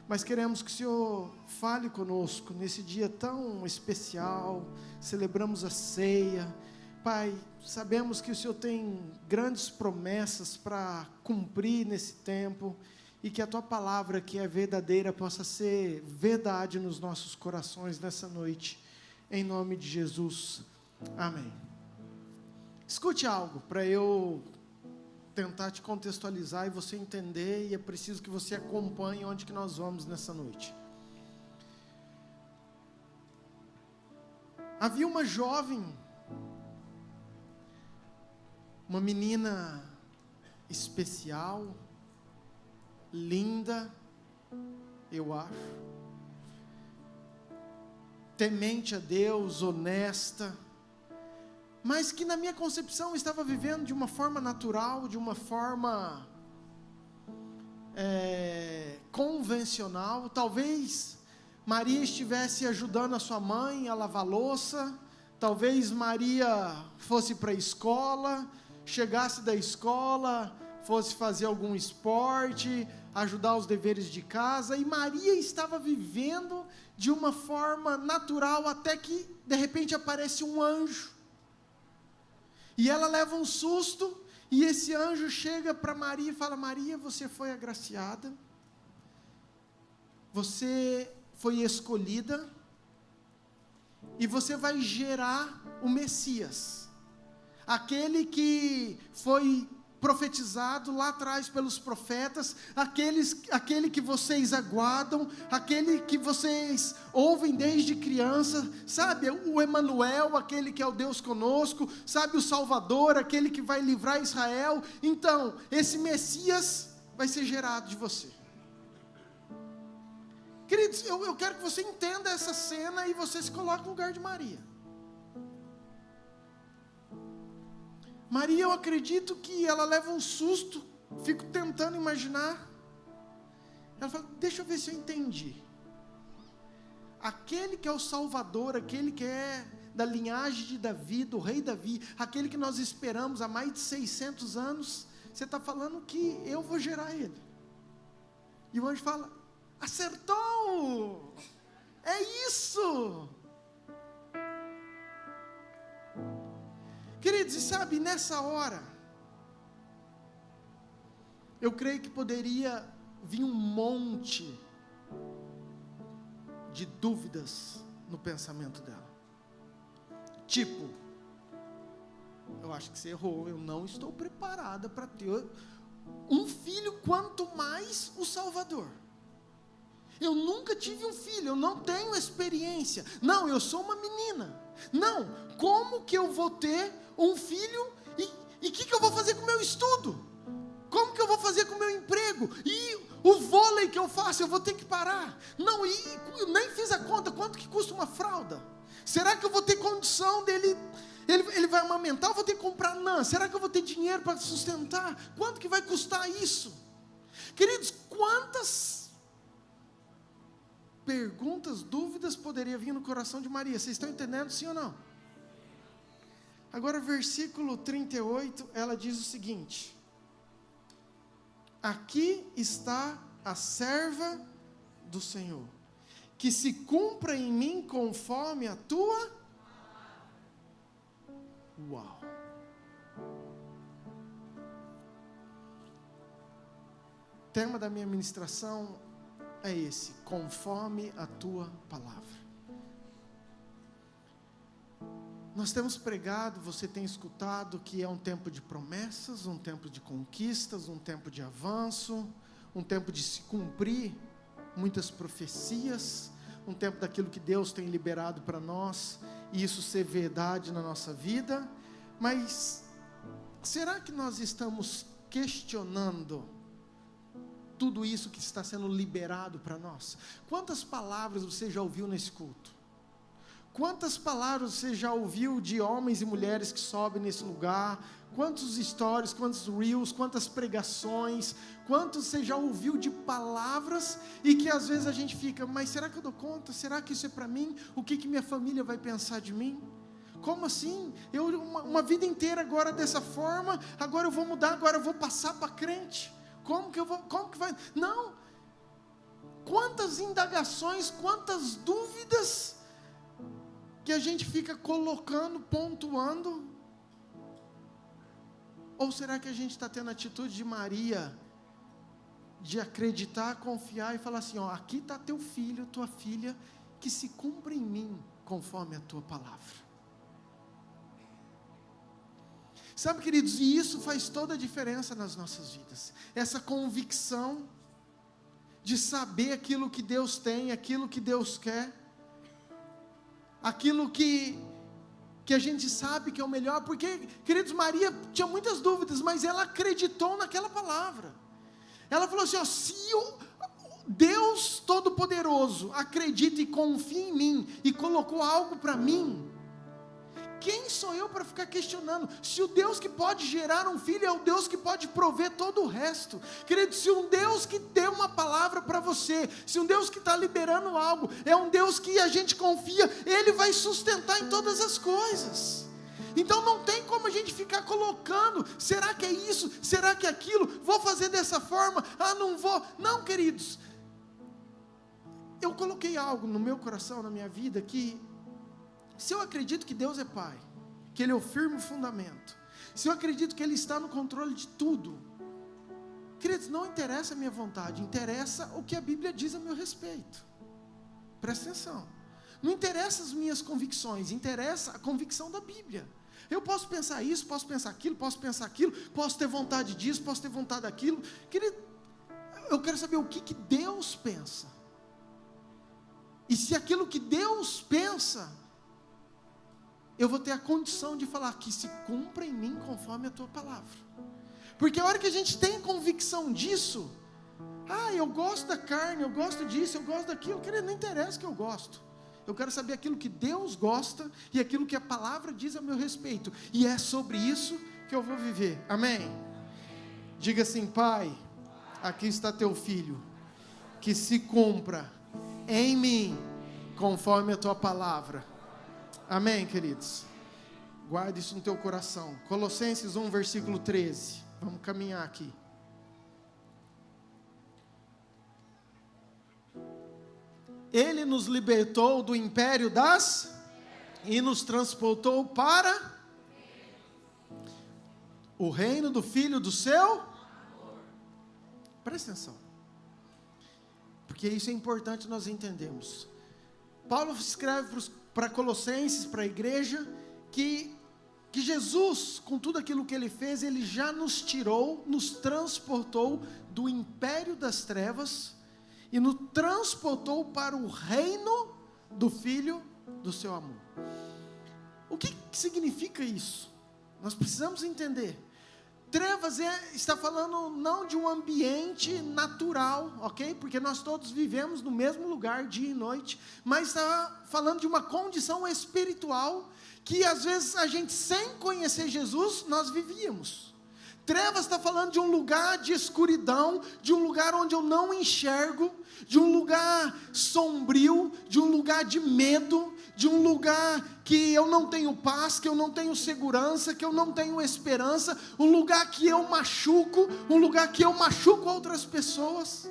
mas queremos que o Senhor fale conosco nesse dia tão especial, celebramos a ceia, Pai, sabemos que o Senhor tem grandes promessas para cumprir nesse tempo, e que a tua palavra que é verdadeira possa ser verdade nos nossos corações nessa noite, em nome de Jesus, amém. Escute algo, para eu tentar te contextualizar e você entender, e é preciso que você acompanhe onde que nós vamos nessa noite. Havia uma jovem, uma menina especial, linda, eu acho, temente a Deus, honesta, mas que na minha concepção estava vivendo de uma forma natural, de uma forma convencional. Talvez Maria estivesse ajudando a sua mãe a lavar louça, talvez Maria fosse para a escola, chegasse da escola, fosse fazer algum esporte, ajudar os deveres de casa, e Maria estava vivendo de uma forma natural, até que de repente aparece um anjo, e ela leva um susto, e esse anjo chega para Maria e fala: Maria, você foi agraciada, você foi escolhida, e você vai gerar o Messias, aquele que foi profetizado lá atrás pelos profetas, aquele que vocês aguardam, aquele que vocês ouvem desde criança, sabe, o Emanuel, aquele que é o Deus conosco, sabe, o Salvador, aquele que vai livrar Israel. Então, esse Messias vai ser gerado de você. Queridos, eu quero que você entenda essa cena e você se coloque no lugar de Maria. Maria, eu acredito que ela leva um susto, fico tentando imaginar. Ela fala, deixa eu ver se eu entendi. Aquele que é o Salvador, aquele que é da linhagem de Davi, do rei Davi, aquele que nós esperamos há mais de 600 anos, você está falando que eu vou gerar ele. E o anjo fala, acertou! É isso! Queridos, e sabe, nessa hora, eu creio que poderia vir um monte de dúvidas no pensamento dela. Tipo, eu acho que você errou, eu não estou preparada para ter um filho, quanto mais o Salvador. Eu nunca tive um filho, eu não tenho experiência. Não, eu sou uma menina. Não, como que eu vou ter um filho e o que eu vou fazer com o meu estudo? Como que eu vou fazer com o meu emprego? E o vôlei que eu faço, eu vou ter que parar. Não, eu nem fiz a conta, quanto que custa uma fralda? Será que eu vou ter condição dele... Ele vai amamentar, eu vou ter que comprar? Não. Será que eu vou ter dinheiro para sustentar? Quanto que vai custar isso? Queridos, quantas perguntas, dúvidas poderia vir no coração de Maria? Vocês estão entendendo, sim ou não? Agora, versículo 38, ela diz o seguinte: aqui está a serva do Senhor, que se cumpra em mim conforme a tua... Uau! O tema da minha ministração é esse: conforme a tua palavra. Nós temos pregado, você tem escutado que é um tempo de promessas, um tempo de conquistas, um tempo de avanço, um tempo de se cumprir muitas profecias, um tempo daquilo que Deus tem liberado para nós, e isso ser verdade na nossa vida. Mas será que nós estamos questionando tudo isso que está sendo liberado para nós? Quantas palavras você já ouviu nesse culto? Quantas palavras você já ouviu de homens e mulheres que sobem nesse lugar? Quantos stories, quantos reels, quantas pregações, quantos você já ouviu de palavras e que às vezes a gente fica, mas será que eu dou conta? Será que isso é para mim? O que minha família vai pensar de mim? Como assim? Eu uma vida inteira agora dessa forma, agora eu vou mudar, agora eu vou passar para crente. Como que vai? Não. Quantas indagações, quantas dúvidas que a gente fica colocando, pontuando. Ou será que a gente está tendo a atitude de Maria, de acreditar, confiar e falar assim, ó, aqui está teu filho, tua filha, que se cumpra em mim, conforme a tua palavra. Sabe, queridos, e isso faz toda a diferença nas nossas vidas. Essa convicção de saber aquilo que Deus tem, aquilo que Deus quer, aquilo que a gente sabe que é o melhor, porque, queridos, Maria tinha muitas dúvidas, mas ela acreditou naquela palavra. Ela falou assim, ó, se Deus Todo-Poderoso acredita e confia em mim, e colocou algo para mim, quem sou eu para ficar questionando? Se o Deus que pode gerar um filho é o Deus que pode prover todo o resto. Querido, se um Deus que deu uma palavra para você, se um Deus que está liberando algo, é um Deus que a gente confia, Ele vai sustentar em todas as coisas. Então não tem como a gente ficar colocando, será que é isso? Será que é aquilo? Vou fazer dessa forma? Ah, não vou. Não, queridos. Eu coloquei algo no meu coração, na minha vida, que se eu acredito que Deus é Pai, que Ele é o firme fundamento, se eu acredito que Ele está no controle de tudo, queridos, não interessa a minha vontade, interessa o que a Bíblia diz a meu respeito. Presta atenção. Não interessa as minhas convicções, interessa a convicção da Bíblia. Eu posso pensar isso, posso pensar aquilo, posso ter vontade disso, posso ter vontade daquilo. Querido, eu quero saber o que Deus pensa. E se aquilo que Deus pensa, eu vou ter a condição de falar que se cumpra em mim conforme a tua palavra. Porque a hora que a gente tem convicção disso, eu gosto da carne, eu gosto disso, eu gosto daquilo, querido, não interessa que eu gosto. Eu quero saber aquilo que Deus gosta e aquilo que a palavra diz a meu respeito. E é sobre isso que eu vou viver. Amém? Diga assim: Pai, aqui está teu filho, que se cumpra em mim, conforme a tua palavra. Amém, queridos? Guarde isso no teu coração. Colossenses 1, versículo 13. Vamos caminhar aqui. Ele nos libertou do império das e nos transportou para o reino do Filho do seu. Presta atenção, porque isso é importante nós entendermos. Paulo escreve para Colossenses, para a igreja, que Jesus, com tudo aquilo que Ele fez, Ele já nos tirou, nos transportou do império das trevas e nos transportou para o reino do Filho do seu amor. O que significa isso? Nós precisamos entender. Trevas está falando não de um ambiente natural, ok? Porque nós todos vivemos no mesmo lugar, dia e noite, mas está falando de uma condição espiritual, que às vezes a gente, sem conhecer Jesus, nós vivíamos. Trevas está falando de um lugar de escuridão, de um lugar onde eu não enxergo, de um lugar sombrio, de um lugar de medo, de um lugar que eu não tenho paz, que eu não tenho segurança, que eu não tenho esperança, um lugar que eu machuco, um lugar que eu machuco outras pessoas.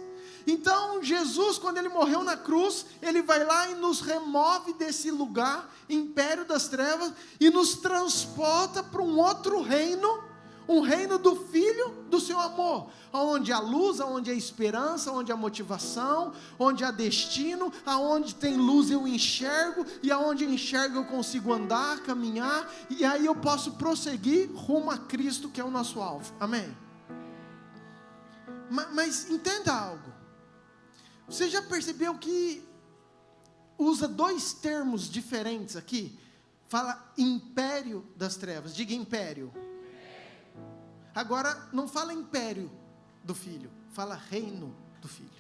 Então Jesus, quando Ele morreu na cruz, Ele vai lá e nos remove desse lugar, império das trevas, e nos transporta para um outro reino, um reino do Filho do seu amor, onde há luz, onde há esperança, onde há motivação, onde há destino, aonde tem luz eu enxergo, e aonde eu enxergo eu consigo andar, caminhar, e aí eu posso prosseguir rumo a Cristo, que é o nosso alvo. Amém? Mas entenda algo. Você já percebeu que usa dois termos diferentes aqui? Fala império das trevas. Diga império. Agora, não fala império do Filho, fala reino do Filho.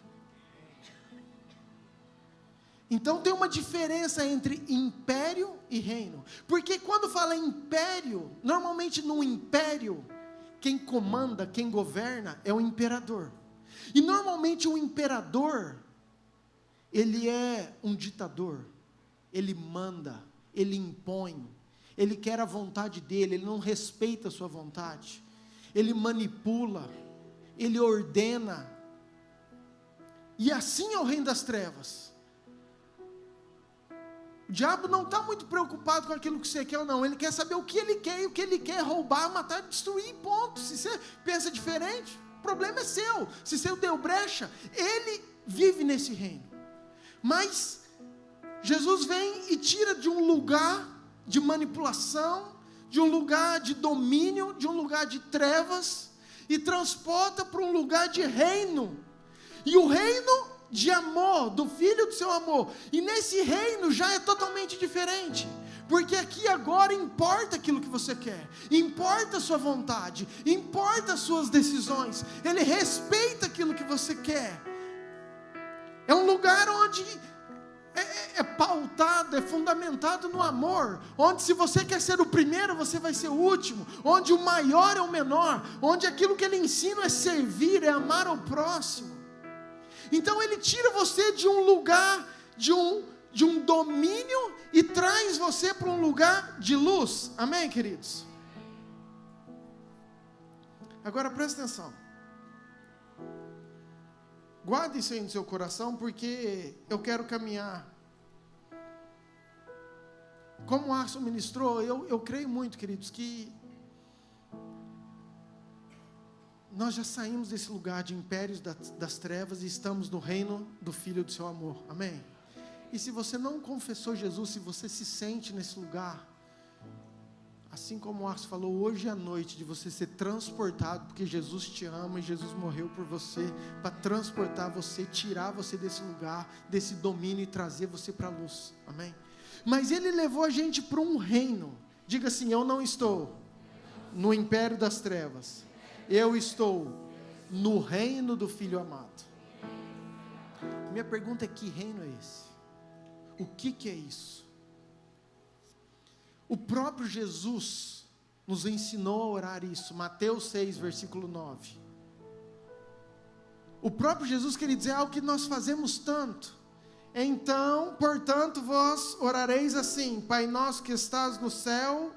Então tem uma diferença entre império e reino. Porque quando fala império, normalmente no império, quem comanda, quem governa é o imperador. E normalmente o imperador, ele é um ditador. Ele manda, ele impõe, ele quer a vontade dele, ele não respeita a sua vontade. Ele manipula, ele ordena, e assim é o reino das trevas. O diabo não está muito preocupado com aquilo que você quer ou não, ele quer saber o que ele quer, e o que ele quer é roubar, matar, destruir, ponto. Se você pensa diferente, o problema é seu. Se você deu brecha, ele vive nesse reino. Mas Jesus vem e tira de um lugar de manipulação, de um lugar de domínio, de um lugar de trevas, e transporta para um lugar de reino, e o reino de amor, do Filho do seu amor, e nesse reino já é totalmente diferente, porque aqui agora importa aquilo que você quer, importa a sua vontade, importa as suas decisões, Ele respeita aquilo que você quer, é um lugar onde é pautado, é fundamentado no amor, onde se você quer ser o primeiro, você vai ser o último, onde o maior é o menor, onde aquilo que Ele ensina é servir, é amar ao próximo. Então Ele tira você de um lugar, de um domínio, e traz você para um lugar de luz. Amém, queridos? Agora presta atenção. Guarde isso aí no seu coração, porque eu quero caminhar. Como o Arson ministrou, eu creio muito, queridos, que nós já saímos desse lugar de impérios das trevas e estamos no reino do Filho do seu amor. Amém? E se você não confessou Jesus, se você se sente nesse lugar, assim como o Arson falou, hoje à noite, de você ser transportado, porque Jesus te ama e Jesus morreu por você, para transportar você, tirar você desse lugar, desse domínio e trazer você para a luz. Amém? Mas Ele levou a gente para um reino. Diga assim: eu não estou no império das trevas, eu estou no reino do Filho amado. Minha pergunta é: que reino é esse? O que é isso? O próprio Jesus nos ensinou a orar isso. Mateus 6, versículo 9. O próprio Jesus queria dizer algo que nós fazemos tanto. Então, portanto, vós orareis assim: Pai nosso que estás no céu,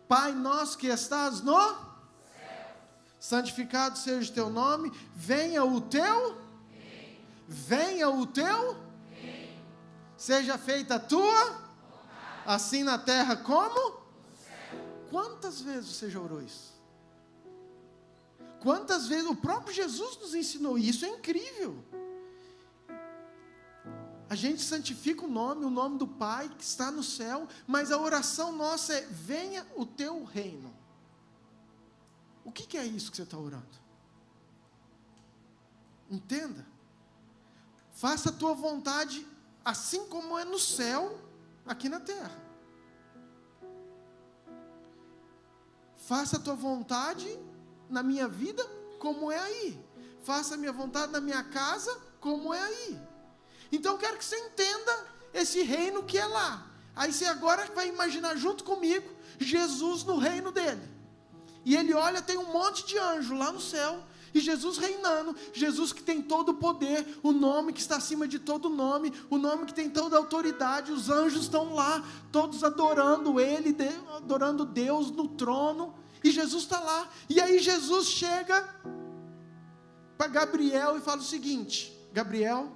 Pai nosso que estás no céu, santificado seja o teu nome, venha o teu, venha o teu, seja feita a tua, assim na terra como? Quantas vezes você já orou isso? Quantas vezes o próprio Jesus nos ensinou isso? É incrível. A gente santifica o nome do Pai que está no céu, mas a oração nossa é: venha o teu reino. O que é isso que você está orando? Entenda. Faça a tua vontade assim como é no céu, aqui na terra. Faça a tua vontade na minha vida como é aí. Faça a minha vontade na minha casa como é aí. Então eu quero que você entenda esse reino que é lá. Aí você agora vai imaginar junto comigo Jesus no reino dele. E ele olha, tem um monte de anjo lá no céu, e Jesus reinando, Jesus que tem todo o poder, o nome que está acima de todo nome, o nome que tem toda a autoridade, os anjos estão lá, todos adorando ele, adorando Deus no trono, e Jesus está lá. E aí Jesus chega para Gabriel e fala o seguinte: Gabriel,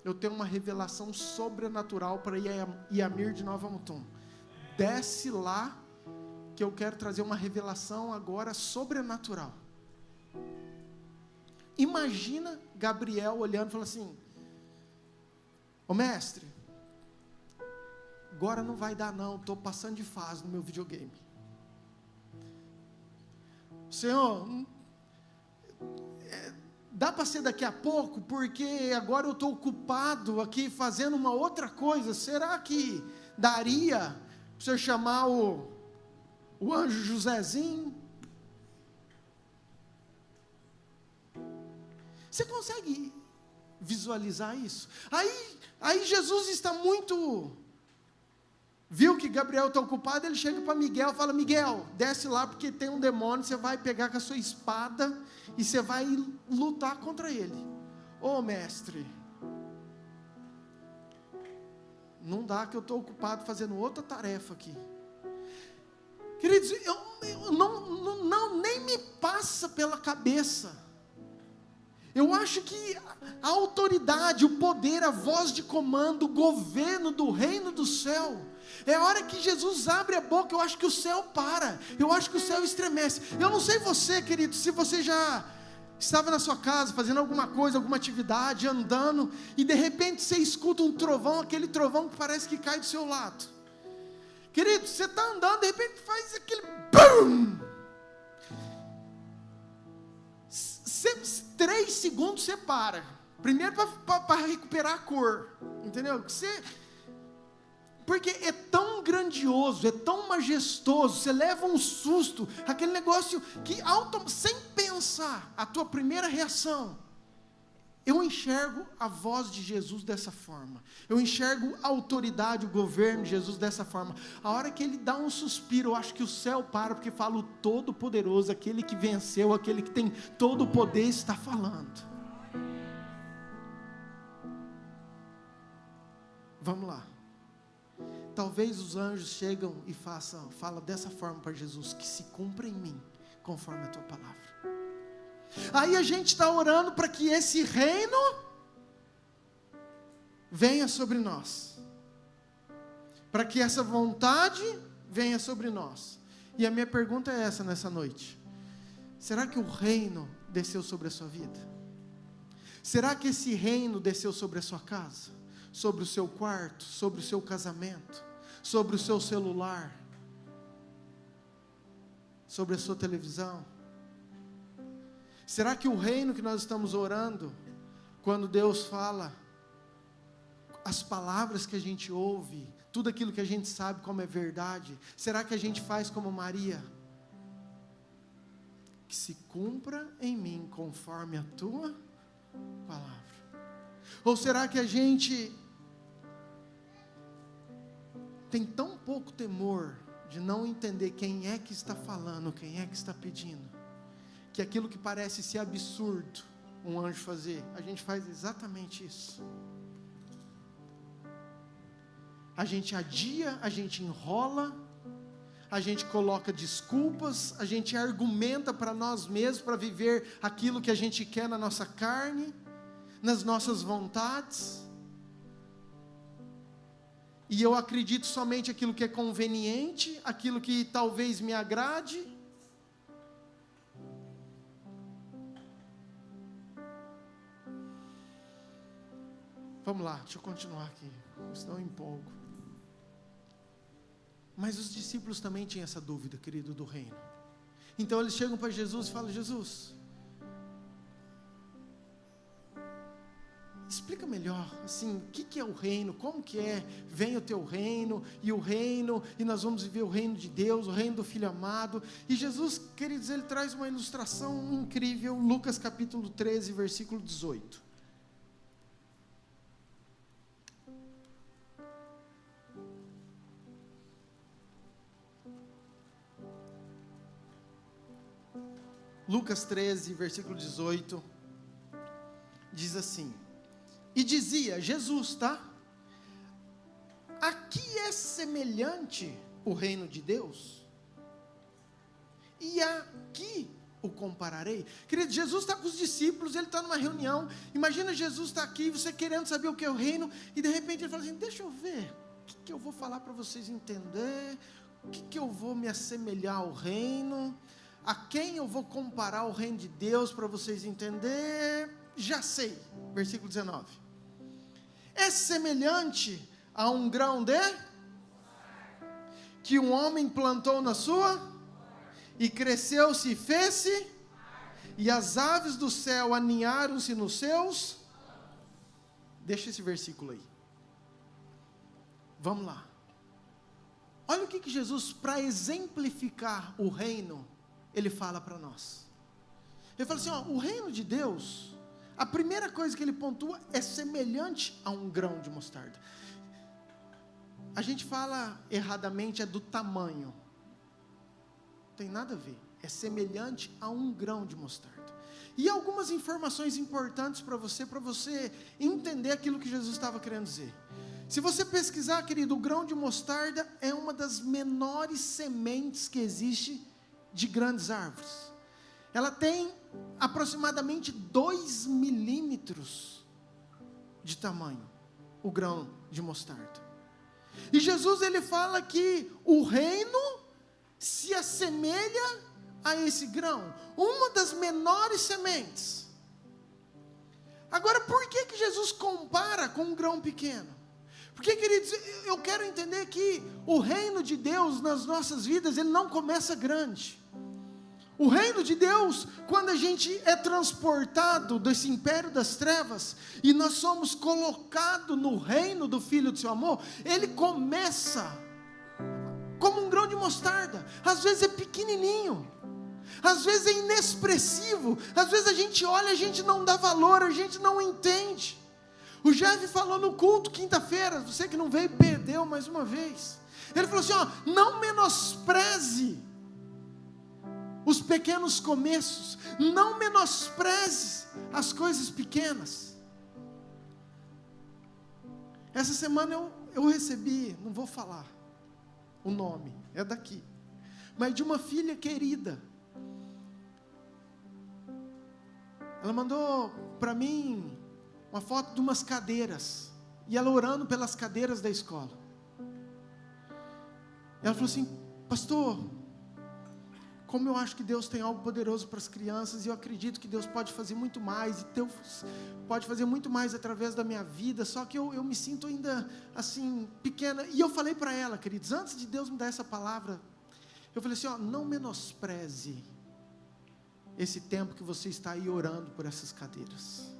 eu tenho uma revelação sobrenatural para Iamir de Nova Mutum. Desce lá, que eu quero trazer uma revelação agora sobrenatural. Imagina Gabriel olhando e falando assim: ô mestre, agora não vai dar não, estou passando de fase no meu videogame. Senhor, dá para ser daqui a pouco, porque agora eu estou ocupado aqui fazendo uma outra coisa. Será que daria para você chamar o anjo Josézinho? Você consegue visualizar isso? Aí Jesus está muito... Viu que Gabriel está ocupado, ele chega para Miguel e fala: Miguel, desce lá porque tem um demônio, você vai pegar com a sua espada e você vai lutar contra ele. Ô mestre, não dá, que eu estou ocupado fazendo outra tarefa aqui. Queridos, eu não nem me passa pela cabeça. Eu acho que a autoridade, o poder, a voz de comando, o governo do reino do céu, é a hora que Jesus abre a boca, eu acho que o céu para, eu acho que o céu estremece. Eu não sei você, querido, se você já estava na sua casa, fazendo alguma coisa, alguma atividade, andando, e de repente você escuta um trovão, aquele trovão que parece que cai do seu lado. Querido, você está andando, de repente faz aquele BUM! 3 segundos você para. Primeiro para recuperar a cor. Entendeu? Porque é tão grandioso, é tão majestoso, você leva um susto, aquele negócio que sem pensar, a tua primeira reação. Eu enxergo a voz de Jesus dessa forma. Eu enxergo a autoridade, o governo de Jesus dessa forma. A hora que ele dá um suspiro, eu acho que o céu para, porque fala: o Todo-Poderoso, aquele que venceu, aquele que tem todo o poder, está falando. Vamos lá. Talvez os anjos chegam e falam dessa forma para Jesus: que se cumpra em mim, conforme a tua palavra. Aí a gente está orando para que esse reino venha sobre nós, para que essa vontade venha sobre nós. E a minha pergunta é essa nessa noite: será que o reino desceu sobre a sua vida? Será que esse reino desceu sobre a sua casa? Sobre o seu quarto? Sobre o seu casamento? Sobre o seu celular? Sobre a sua televisão? Será que o reino que nós estamos orando, quando Deus fala, as palavras que a gente ouve, tudo aquilo que a gente sabe como é verdade, será que a gente faz como Maria? Que se cumpra em mim conforme a tua palavra. Ou será que a gente tem tão pouco temor de não entender quem é que está falando, quem é que está pedindo, que aquilo que parece ser absurdo um anjo fazer? A gente faz exatamente isso. A gente adia, a gente enrola, a gente coloca desculpas, a gente argumenta para nós mesmos, para viver aquilo que a gente quer na nossa carne, nas nossas vontades. E eu acredito somente aquilo que é conveniente, aquilo que talvez me agrade. Vamos lá, deixa eu continuar aqui, senão eu empolgo. Mas os discípulos também tinham essa dúvida, querido, do reino. Então eles chegam para Jesus e falam: Jesus, explica melhor, assim, o que é o reino, como que é, vem o teu reino, e nós vamos viver o reino de Deus, o reino do Filho amado. E Jesus, queridos, ele traz uma ilustração incrível, Lucas capítulo 13, versículo 18. Lucas 13, versículo 18, diz assim: e dizia, Jesus, tá? Aqui é semelhante o reino de Deus, e aqui o compararei. Querido, Jesus está com os discípulos, ele está numa reunião. Imagina Jesus está aqui, você querendo saber o que é o reino, e de repente ele fala assim: deixa eu ver, o que eu vou falar para vocês entender, o que eu vou me assemelhar ao reino, a quem eu vou comparar o reino de Deus para vocês entenderem. Já sei, versículo 19, é semelhante a um grão de que um homem plantou na sua, e cresceu-se e fez-se, e as aves do céu aninharam-se nos seus. Deixa esse versículo aí, vamos lá. Olha o que Jesus, para exemplificar o reino, ele fala para nós. Ele fala assim, ó, o reino de Deus, a primeira coisa que ele pontua é semelhante a um grão de mostarda. A gente fala erradamente, é do tamanho. Não tem nada a ver. É semelhante a um grão de mostarda. E algumas informações importantes para você entender aquilo que Jesus estava querendo dizer. Se você pesquisar, querido, o grão de mostarda é uma das menores sementes que existe de grandes árvores. Ela tem aproximadamente 2 milímetros de tamanho, o grão de mostarda. E Jesus, ele fala que o reino se assemelha a esse grão, uma das menores sementes. Agora, por que Jesus compara com um grão pequeno? Porque, queridos, eu quero entender que o reino de Deus nas nossas vidas, ele não começa grande. O reino de Deus, quando a gente é transportado desse império das trevas, e nós somos colocados no reino do Filho do seu amor, ele começa como um grão de mostarda. Às vezes é pequenininho, às vezes é inexpressivo, às vezes a gente olha, a gente não dá valor, a gente não entende. O Jeff falou no culto quinta-feira, você que não veio perdeu mais uma vez. Ele falou assim, ó, não menospreze os pequenos começos, não menospreze as coisas pequenas. Essa semana eu recebi, não vou falar o nome, é daqui, mas de uma filha querida. Ela mandou para mim uma foto de umas cadeiras, e ela orando pelas cadeiras da escola. Ela falou assim, pastor, como eu acho que Deus tem algo poderoso para as crianças, e eu acredito que Deus pode fazer muito mais, e Deus pode fazer muito mais através da minha vida, só que eu me sinto ainda assim, pequena. E eu falei para ela, queridos, antes de Deus me dar essa palavra, eu falei assim, ó, não menospreze esse tempo que você está aí orando por essas cadeiras.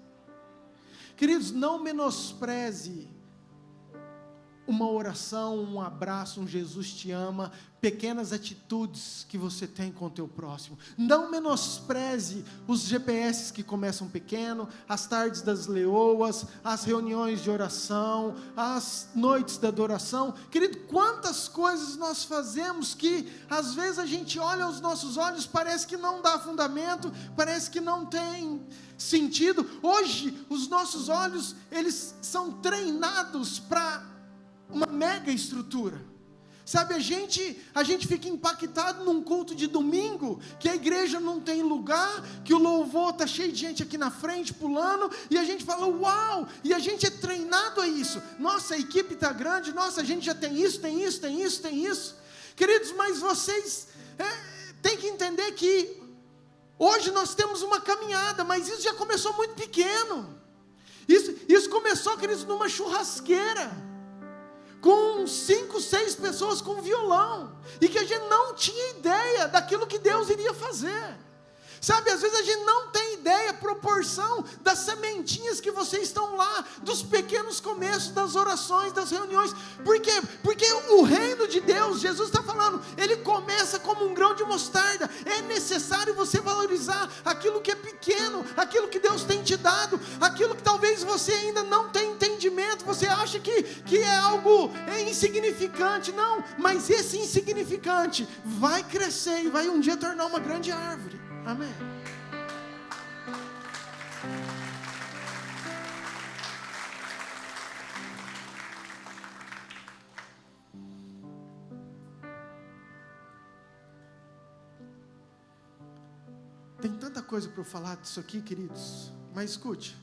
Queridos, não menospreze uma oração, um abraço, um Jesus te ama, pequenas atitudes que você tem com o teu próximo. Não menospreze os GPS que começam pequeno, as tardes das leoas, as reuniões de oração, as noites da adoração. Querido, quantas coisas nós fazemos que às vezes a gente olha aos nossos olhos, parece que não dá fundamento, parece que não tem sentido. Hoje os nossos olhos, eles são treinados para uma mega estrutura, sabe, a gente fica impactado num culto de domingo, que a igreja não tem lugar, que o louvor está cheio de gente aqui na frente, pulando, e a gente fala, uau, e a gente é treinado a isso, nossa, a equipe está grande, nossa, a gente já tem isso, queridos, mas vocês têm que entender que, hoje nós temos uma caminhada, mas isso já começou muito pequeno, isso começou, queridos, numa churrasqueira, com 5, 6 pessoas com violão, e que a gente não tinha ideia daquilo que Deus iria fazer, sabe, às vezes a gente não tem ideia, proporção das sementinhas que vocês estão lá, dos pequenos começos, das orações, das reuniões, por quê? Porque o reino de Deus, Jesus está falando, ele começa como um grão de mostarda, é necessário você valorizar aquilo que é pequeno, aquilo que Deus tem te dado, aquilo que talvez você ainda não tenha entendimento, você acha que é algo insignificante, não, mas esse insignificante vai crescer e vai um dia tornar uma grande árvore, amém? Tem tanta coisa para eu falar disso aqui, queridos, mas escute,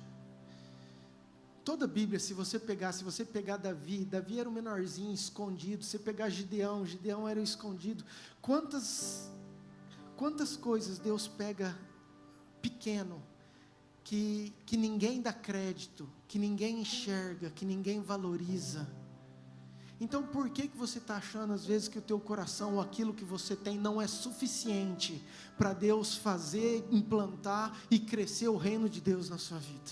toda a Bíblia, se você pegar Davi era o menorzinho, escondido, se pegar Gideão era o escondido, quantas coisas Deus pega pequeno, que ninguém dá crédito, que ninguém enxerga, que ninguém valoriza. Então por que você está achando às vezes que o teu coração, ou aquilo que você tem, não é suficiente para Deus fazer, implantar e crescer o reino de Deus na sua vida?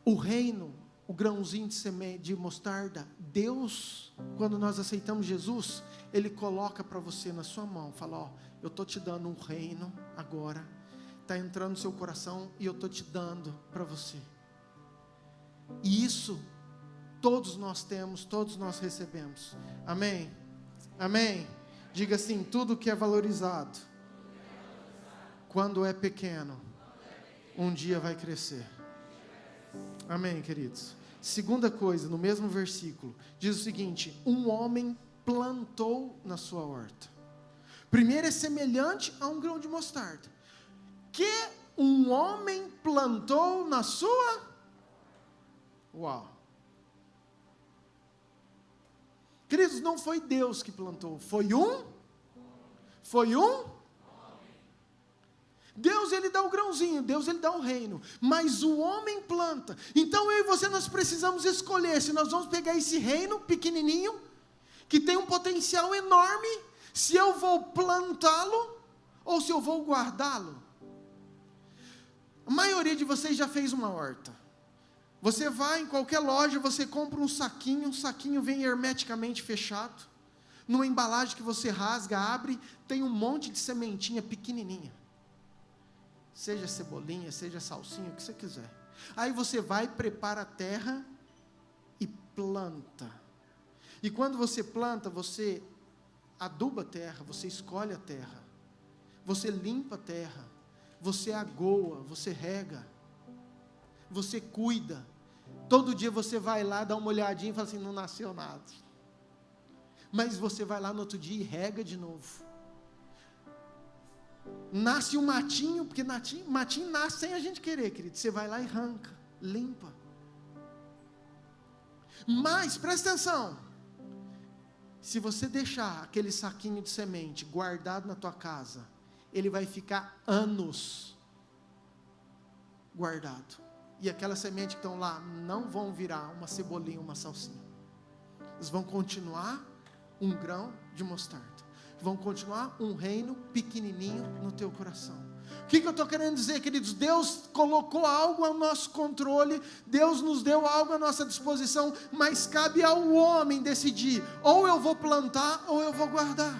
O reino, o grãozinho de semente de mostarda, Deus, quando nós aceitamos Jesus, Ele coloca para você na sua mão, fala, ó, eu estou te dando um reino agora, está entrando no seu coração e eu estou te dando para você. E isso todos nós temos, todos nós recebemos, amém? Amém? Diga assim, tudo que é valorizado, quando é pequeno, um dia vai crescer. Amém, queridos? Segunda coisa, no mesmo versículo, diz o seguinte, um homem plantou na sua horta. Primeiro é semelhante a um grão de mostarda, que um homem plantou na sua, uau, queridos, não foi Deus que plantou, foi um, Deus ele dá o grãozinho, Deus ele dá o reino, mas o homem planta. Então eu e você nós precisamos escolher se nós vamos pegar esse reino pequenininho, que tem um potencial enorme, se eu vou plantá-lo ou se eu vou guardá-lo. A maioria de vocês já fez uma horta. Você vai em qualquer loja, você compra um saquinho vem hermeticamente fechado, numa embalagem que você rasga, abre, tem um monte de sementinha pequenininha. Seja cebolinha, seja salsinha, o que você quiser. Aí você vai, prepara a terra e planta. E quando você planta, você aduba a terra, você escolhe a terra, você limpa a terra, você agoa, você rega, você cuida. Todo dia você vai lá, dá uma olhadinha e fala assim, não nasceu nada. Mas você vai lá no outro dia e rega de novo. Nasce um matinho, porque matinho nasce sem a gente querer, querido. Você vai lá e arranca, limpa. Mas, presta atenção, se você deixar aquele saquinho de semente guardado na tua casa, ele vai ficar anos guardado. E aquela semente que estão lá não vão virar uma cebolinha, uma salsinha. Eles vão continuar um grão de mostarda. vão continuar um reino pequenininho no teu coração. O que eu estou querendo dizer, queridos? Deus colocou algo ao nosso controle, Deus nos deu algo à nossa disposição, mas cabe ao homem decidir, ou eu vou plantar, ou eu vou guardar,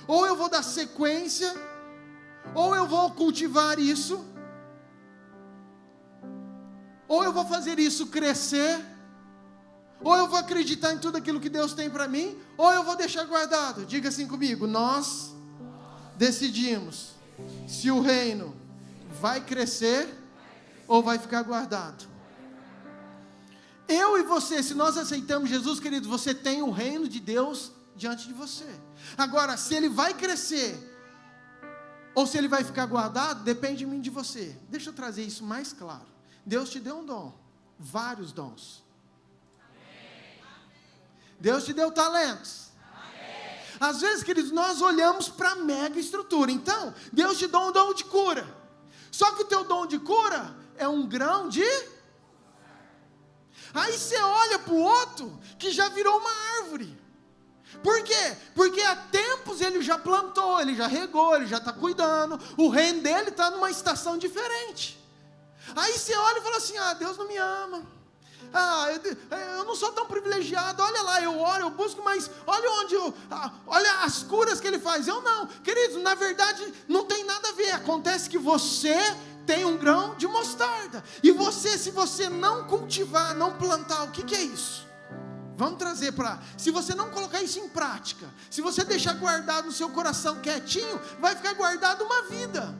ou eu vou dar sequência, ou eu vou cultivar isso, ou eu vou fazer isso crescer, ou eu vou acreditar em tudo aquilo que Deus tem para mim, ou eu vou deixar guardado. Diga assim comigo: nós decidimos se o reino vai crescer ou vai ficar guardado. Eu e você, se nós aceitamos Jesus, querido, você tem o reino de Deus diante de você. Agora, se ele vai crescer ou se ele vai ficar guardado, depende de mim, de você. Deixa eu trazer isso mais claro. Deus te deu um dom, vários dons. Deus te deu talentos. Às vezes, queridos, nós olhamos para a mega estrutura. Então, Deus te deu um dom de cura. Só que o teu dom de cura é um grão de... Aí você olha para o outro que já virou uma árvore. Por quê? Porque há tempos ele já plantou, ele já regou, ele já está cuidando. O reino dele está numa estação diferente. Aí você olha e fala assim: Deus não me ama. Eu não sou tão privilegiado. Olha lá, eu oro, eu busco, mas olha olha as curas que ele faz. Eu não. Queridos, na verdade não tem nada a ver. Acontece que você tem um grão de mostarda, e você, se você não cultivar, não plantar, o que é isso? Vamos trazer se você não colocar isso em prática, se você deixar guardado no seu coração quietinho, vai ficar guardado uma vida.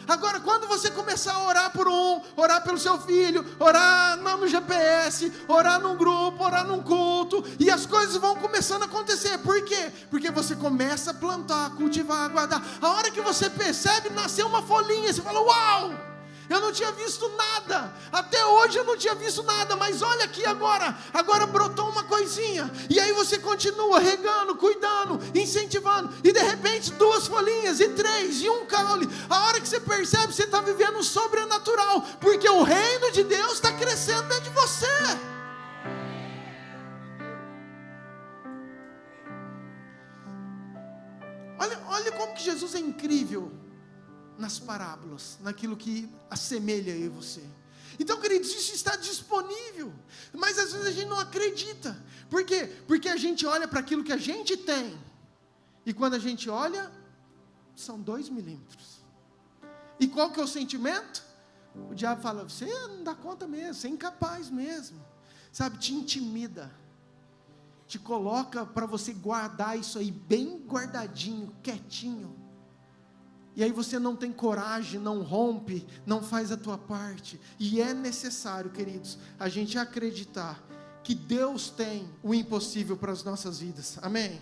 Agora, quando você começar a orar por orar pelo seu filho, orar no GPS, orar num grupo, orar num culto, e as coisas vão começando a acontecer. Por quê? Porque você começa a plantar, cultivar, guardar. A hora que você percebe, nasceu uma folhinha, você fala: uau! Eu não tinha visto nada, até hoje eu não tinha visto nada, mas olha aqui agora brotou uma coisinha, e aí você continua regando, cuidando, incentivando, e de repente 2 folhinhas, e 3, e um caule. A hora que você percebe, você está vivendo o sobrenatural, porque o reino de Deus está crescendo dentro de você. Olha como que Jesus é incrível nas parábolas, naquilo que assemelha eu e você. Então, queridos, isso está disponível, mas às vezes a gente não acredita. Por quê? Porque a gente olha para aquilo que a gente tem, e quando a gente olha, são 2 milímetros. E qual que é o sentimento? O diabo fala: você não dá conta mesmo, você é incapaz mesmo, sabe, te intimida, te coloca para você guardar isso aí bem guardadinho, quietinho. E aí você não tem coragem, não rompe, não faz a tua parte. E é necessário, queridos, a gente acreditar que Deus tem o impossível para as nossas vidas. Amém?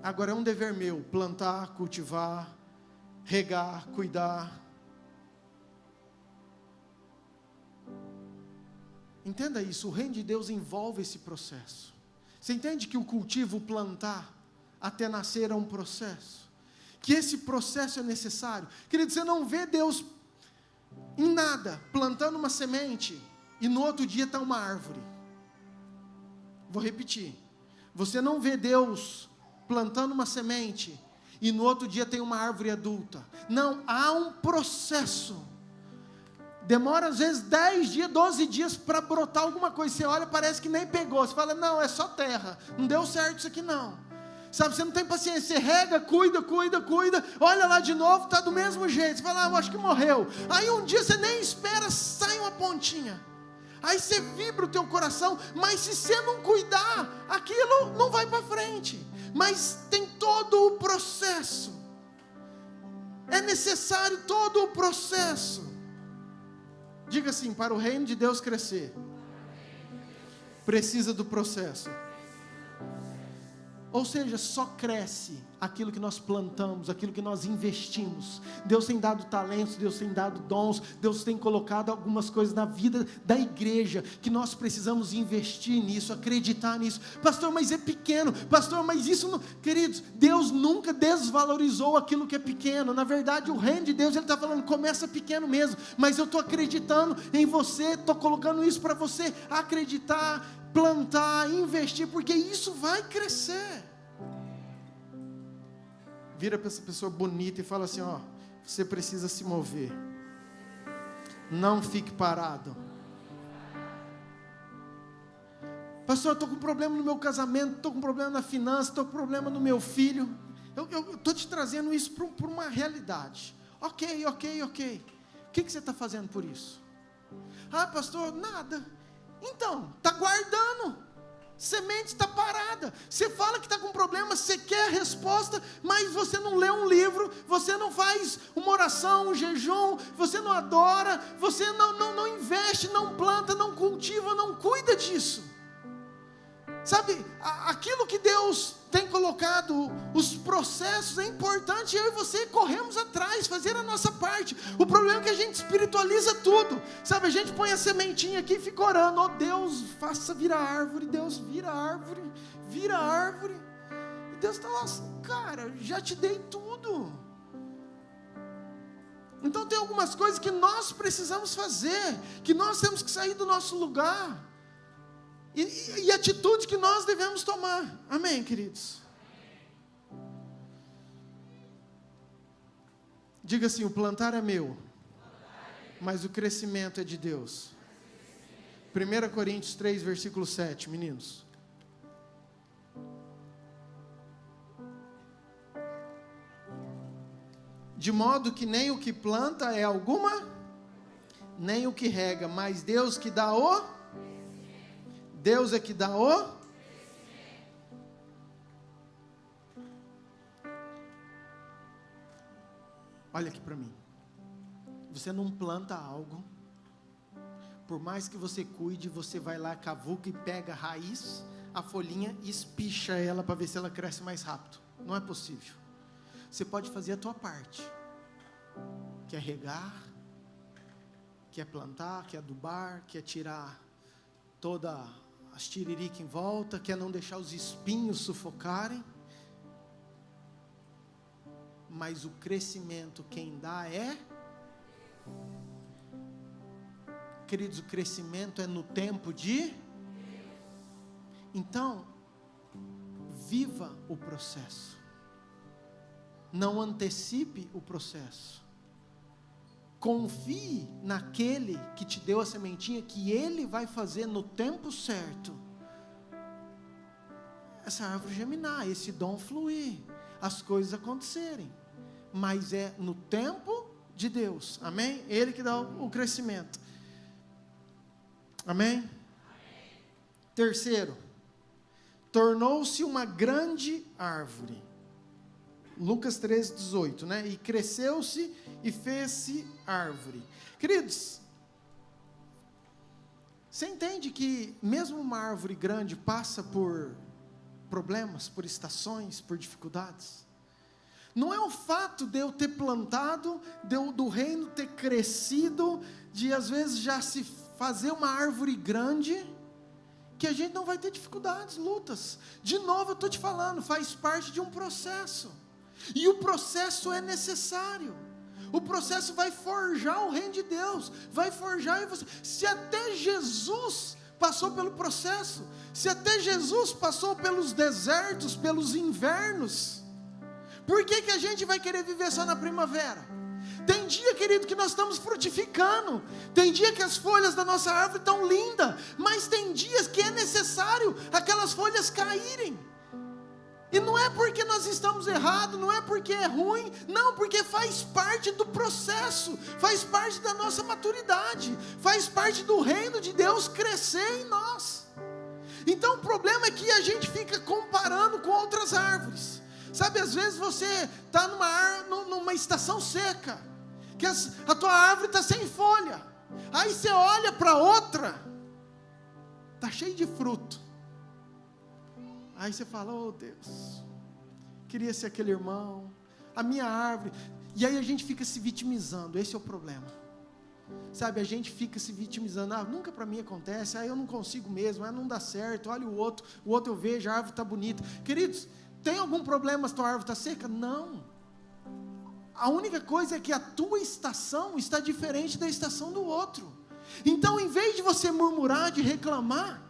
Agora é um dever meu plantar, cultivar, regar, cuidar. Entenda isso, o reino de Deus envolve esse processo. Você entende que o cultivo, o plantar, até nascer é um processo? Que esse processo é necessário. Querido, você não vê Deus em nada, plantando uma semente, e no outro dia está uma árvore. Vou repetir. Você não vê Deus plantando uma semente, e no outro dia tem uma árvore adulta. Não, há um processo. Demora às vezes 10 dias, 12 dias para brotar alguma coisa. Você olha, parece que nem pegou. Você fala: não, é só terra, não deu certo isso aqui não. Sabe, você não tem paciência, você rega, cuida, olha lá de novo, está do mesmo jeito. Você fala: eu acho que morreu. Aí um dia você nem espera, sai uma pontinha. Aí você vibra o teu coração, mas se você não cuidar, aquilo não vai para frente. Mas tem todo o processo. É necessário todo o processo. Diga assim: para o reino de Deus crescer, precisa do processo. Ou seja, só cresce aquilo que nós plantamos, aquilo que nós investimos. Deus tem dado talentos, Deus tem dado dons, Deus tem colocado algumas coisas na vida da igreja, que nós precisamos investir nisso, acreditar nisso. Pastor, mas é pequeno. Pastor, mas isso não... Queridos, Deus nunca desvalorizou aquilo que é pequeno. Na verdade, o reino de Deus, Ele está falando: começa pequeno mesmo, mas eu estou acreditando em você, estou colocando isso para você acreditar, plantar, investir, porque isso vai crescer. Vira para essa pessoa bonita e fala assim, ó, você precisa se mover. Não fique parado. Pastor, eu estou com problema no meu casamento, estou com problema na finança, estou com problema no meu filho. Eu estou te trazendo isso por uma realidade. Ok. O que você está fazendo por isso? Ah, pastor, nada. Então, está guardando. Semente está parada. Você fala que está com problema, você quer a resposta, mas você não lê um livro, você não faz uma oração, um jejum, você não adora, você não investe, não planta, não cultiva, não cuida disso. Sabe, aquilo que Deus tem colocado, os processos, é importante, eu e você corremos atrás, fazer a nossa parte. O problema é que a gente espiritualiza tudo, sabe, a gente põe a sementinha aqui e fica orando, ó Deus, faça virar árvore, Deus vira árvore, e Deus está lá, cara, já te dei tudo. Então tem algumas coisas que nós precisamos fazer, que nós temos que sair do nosso lugar, e atitude que nós devemos tomar. Amém, queridos? Diga assim, o plantar é meu, mas o crescimento é de Deus. 1 Coríntios 3, versículo 7, meninos. De modo que nem o que planta é alguma, nem o que rega, mas Deus que dá o... Deus é que dá o... Olha aqui para mim. Você não planta algo, por mais que você cuide, você vai lá, cavuca e pega a raiz, a folhinha e espicha ela para ver se ela cresce mais rápido. Não é possível. Você pode fazer a tua parte, que é regar, que é plantar, que é adubar, que é tirar toda as tiririca em volta, que é não deixar os espinhos sufocarem, mas o crescimento quem dá é, queridos, o crescimento é no tempo de, então, viva o processo, não antecipe o processo, confie naquele que te deu a sementinha, que ele vai fazer no tempo certo, essa árvore germinar, esse dom fluir, as coisas acontecerem, mas é no tempo de Deus, amém? Ele que dá o crescimento, amém? Terceiro, tornou-se uma grande árvore, Lucas 13, 18, né? E cresceu-se e fez-se árvore. Queridos, você entende que mesmo uma árvore grande passa por problemas, por estações, por dificuldades? Não é o fato de eu ter plantado, do reino ter crescido, de às vezes já se fazer uma árvore grande, que a gente não vai ter dificuldades, lutas. De novo eu estou te falando, faz parte de um processo. E o processo é necessário. O processo vai forjar o reino de Deus, vai forjar em você. Se até Jesus passou pelo processo, se até Jesus passou pelos desertos, pelos invernos, por que a gente vai querer viver só na primavera? Tem dia, querido, que nós estamos frutificando, tem dia que as folhas da nossa árvore estão lindas, mas tem dias que é necessário aquelas folhas caírem. E não é porque nós estamos errados, não é porque é ruim, não, porque faz parte do processo, faz parte da nossa maturidade, faz parte do reino de Deus crescer em nós. Então o problema é que a gente fica comparando com outras árvores. Sabe, às vezes você está numa estação seca, que a tua árvore está sem folha, aí você olha para outra, está cheio de fruto. Aí você fala, oh Deus, queria ser aquele irmão, a minha árvore. E aí a gente fica se vitimizando, esse é o problema. Sabe, a gente fica se vitimizando, nunca para mim acontece, eu não consigo mesmo, não dá certo, olha o outro eu vejo, a árvore está bonita. Queridos, tem algum problema se a tua árvore está seca? Não. A única coisa é que a tua estação está diferente da estação do outro. Então, em vez de você murmurar, de reclamar,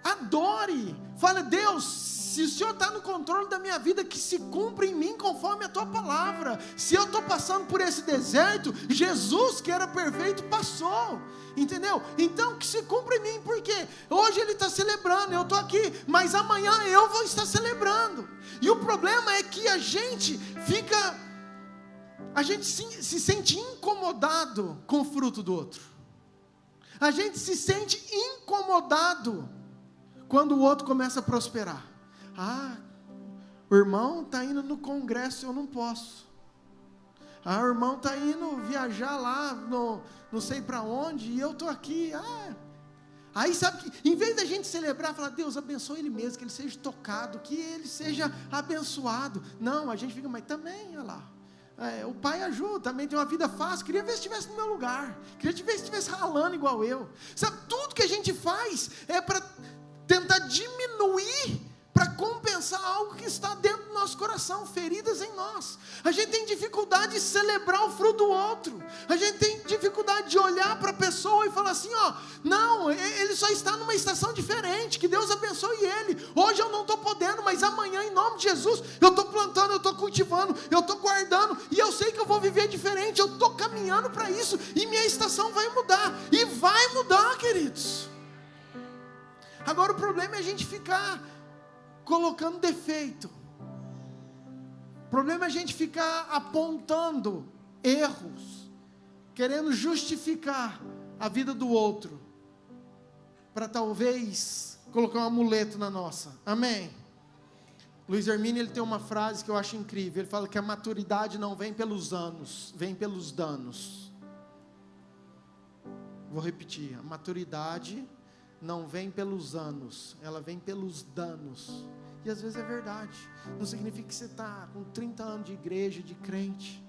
Adore. Fala: Deus, se o Senhor está no controle da minha vida, que se cumpra em mim conforme a tua palavra. Se eu estou passando por esse deserto, Jesus, que era perfeito, passou. Entendeu? Então que se cumpra em mim, porque hoje Ele está celebrando, eu estou aqui, mas amanhã eu vou estar celebrando. E o problema é que a gente se sente incomodado com o fruto do outro. A gente se sente incomodado quando o outro começa a prosperar. Ah, o irmão está indo no congresso, eu não posso. Ah, o irmão está indo viajar lá, não sei para onde, e eu estou aqui. Aí sabe que, em vez da gente celebrar, falar: Deus, abençoe ele mesmo, que ele seja tocado, que ele seja abençoado. Não, a gente fica: mas também, olha lá. O pai ajuda, também tem uma vida fácil. Queria ver se estivesse no meu lugar. Queria ver se estivesse ralando igual eu. Sabe, tudo que a gente faz é para tentar diminuir, para compensar algo que está dentro do nosso coração, feridas em nós. A gente tem dificuldade de celebrar o fruto do outro. A gente tem dificuldade de olhar para a pessoa e falar assim: não, ele só está numa estação diferente, que Deus abençoe ele. Hoje eu não estou podendo, mas amanhã, em nome de Jesus, eu estou plantando, eu estou cultivando, eu estou guardando, e eu sei que eu vou viver diferente, eu estou caminhando para isso, e minha estação vai mudar, e vai mudar, queridos. Agora o problema é a gente ficar colocando defeito. O problema é a gente ficar apontando erros, querendo justificar a vida do outro, para talvez colocar um amuleto na nossa. Amém? Luiz Hermínio, ele tem uma frase que eu acho incrível. Ele fala que a maturidade não vem pelos anos, vem pelos danos. Vou repetir: a maturidade não vem pelos anos, ela vem pelos danos. E às vezes é verdade. Não significa que você está com 30 anos de igreja, de crente.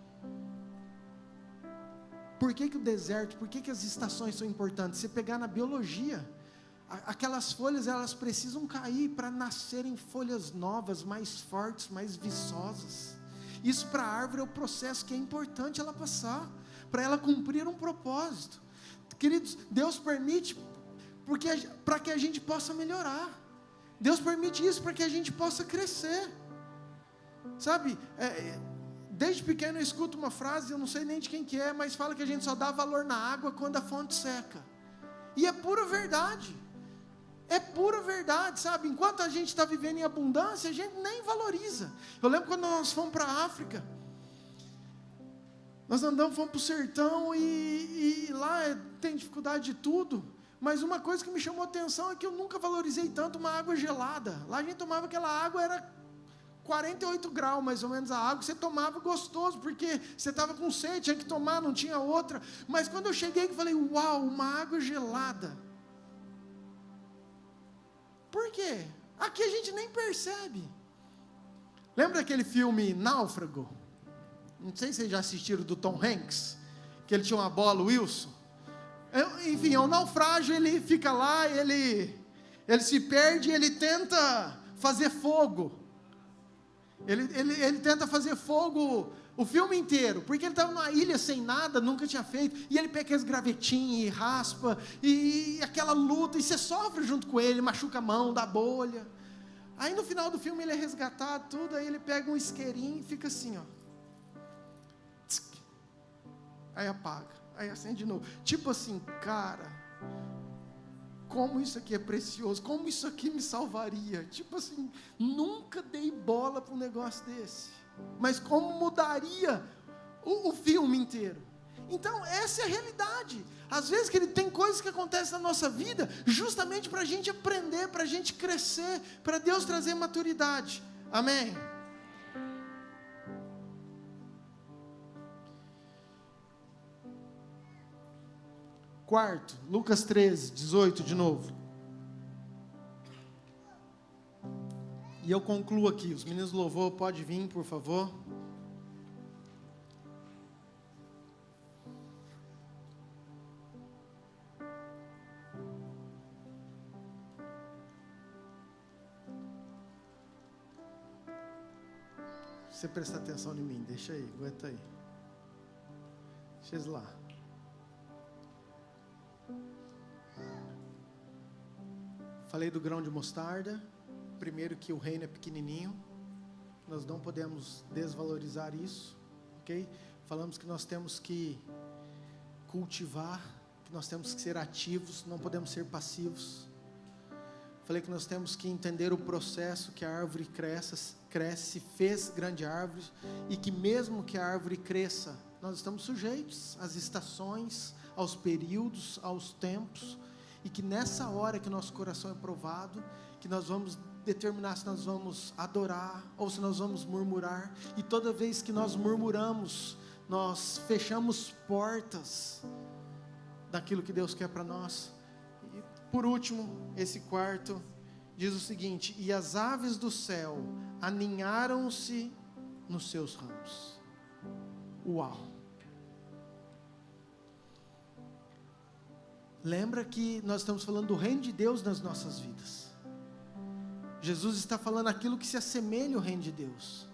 Por que o deserto, por que as estações são importantes? Você pegar na biologia, aquelas folhas, elas precisam cair para nascerem folhas novas, mais fortes, mais viçosas. Isso para a árvore é o processo que é importante ela passar, para ela cumprir um propósito. Queridos, Deus permite para que a gente possa melhorar. Deus permite isso para que a gente possa crescer. Sabe, desde pequeno eu escuto uma frase, eu não sei nem de quem que é, mas fala que a gente só dá valor na água quando a fonte seca. E é pura verdade. É pura verdade, sabe? Enquanto a gente está vivendo em abundância, a gente nem valoriza. Eu lembro quando nós fomos para a África. Nós fomos para o sertão e lá tem dificuldade de tudo. Mas uma coisa que me chamou a atenção é que eu nunca valorizei tanto uma água gelada. Lá a gente tomava aquela água, era 48 graus mais ou menos a água, você tomava gostoso, porque você estava com sede, tinha que tomar, não tinha outra. Mas quando eu cheguei, eu falei: uau, uma água gelada. Por quê? Aqui a gente nem percebe. Lembra daquele filme Náufrago? Não sei se vocês já assistiram, do Tom Hanks, que ele tinha uma bola, o Wilson. Enfim, é um naufrágio, ele fica lá, ele se perde, ele tenta fazer fogo. Ele tenta fazer fogo o filme inteiro, porque ele estava numa ilha sem nada, nunca tinha feito, e ele pega aqueles gravetinhos e raspa, e aquela luta, e você sofre junto com ele, machuca a mão, dá bolha. Aí no final do filme ele é resgatado, tudo, aí ele pega um isqueirinho e fica assim, aí apaga. Aí acende de novo. Tipo assim, cara, como isso aqui é precioso, como isso aqui me salvaria. Tipo assim, nunca dei bola para um negócio desse. Mas como mudaria o filme inteiro. Então, essa é a realidade. Às vezes, querido, tem coisas que acontecem na nossa vida justamente para a gente aprender, para a gente crescer, para Deus trazer maturidade. Amém? Quarto, Lucas 13, 18 de novo. E eu concluo aqui. Os meninos do louvor, pode vir, por favor. Você prestar atenção em mim, deixa aí, aguenta aí. Deixa eles lá. Falei do grão de mostarda. Primeiro, que o reino é pequenininho. Nós não podemos desvalorizar isso, ok? Falamos que nós temos que cultivar, que nós temos que ser ativos, não podemos ser passivos. Falei que nós temos que entender o processo que a árvore cresce, fez grande árvore, e que mesmo que a árvore cresça, nós estamos sujeitos às estações, aos períodos, aos tempos, e que nessa hora que nosso coração é provado, que nós vamos determinar se nós vamos adorar ou se nós vamos murmurar. E toda vez que nós murmuramos, nós fechamos portas daquilo que Deus quer para nós. E por último, esse quarto diz o seguinte: e as aves do céu aninharam-se nos seus ramos. Uau! Lembra que nós estamos falando do reino de Deus nas nossas vidas. Jesus está falando aquilo que se assemelha ao reino de Deus.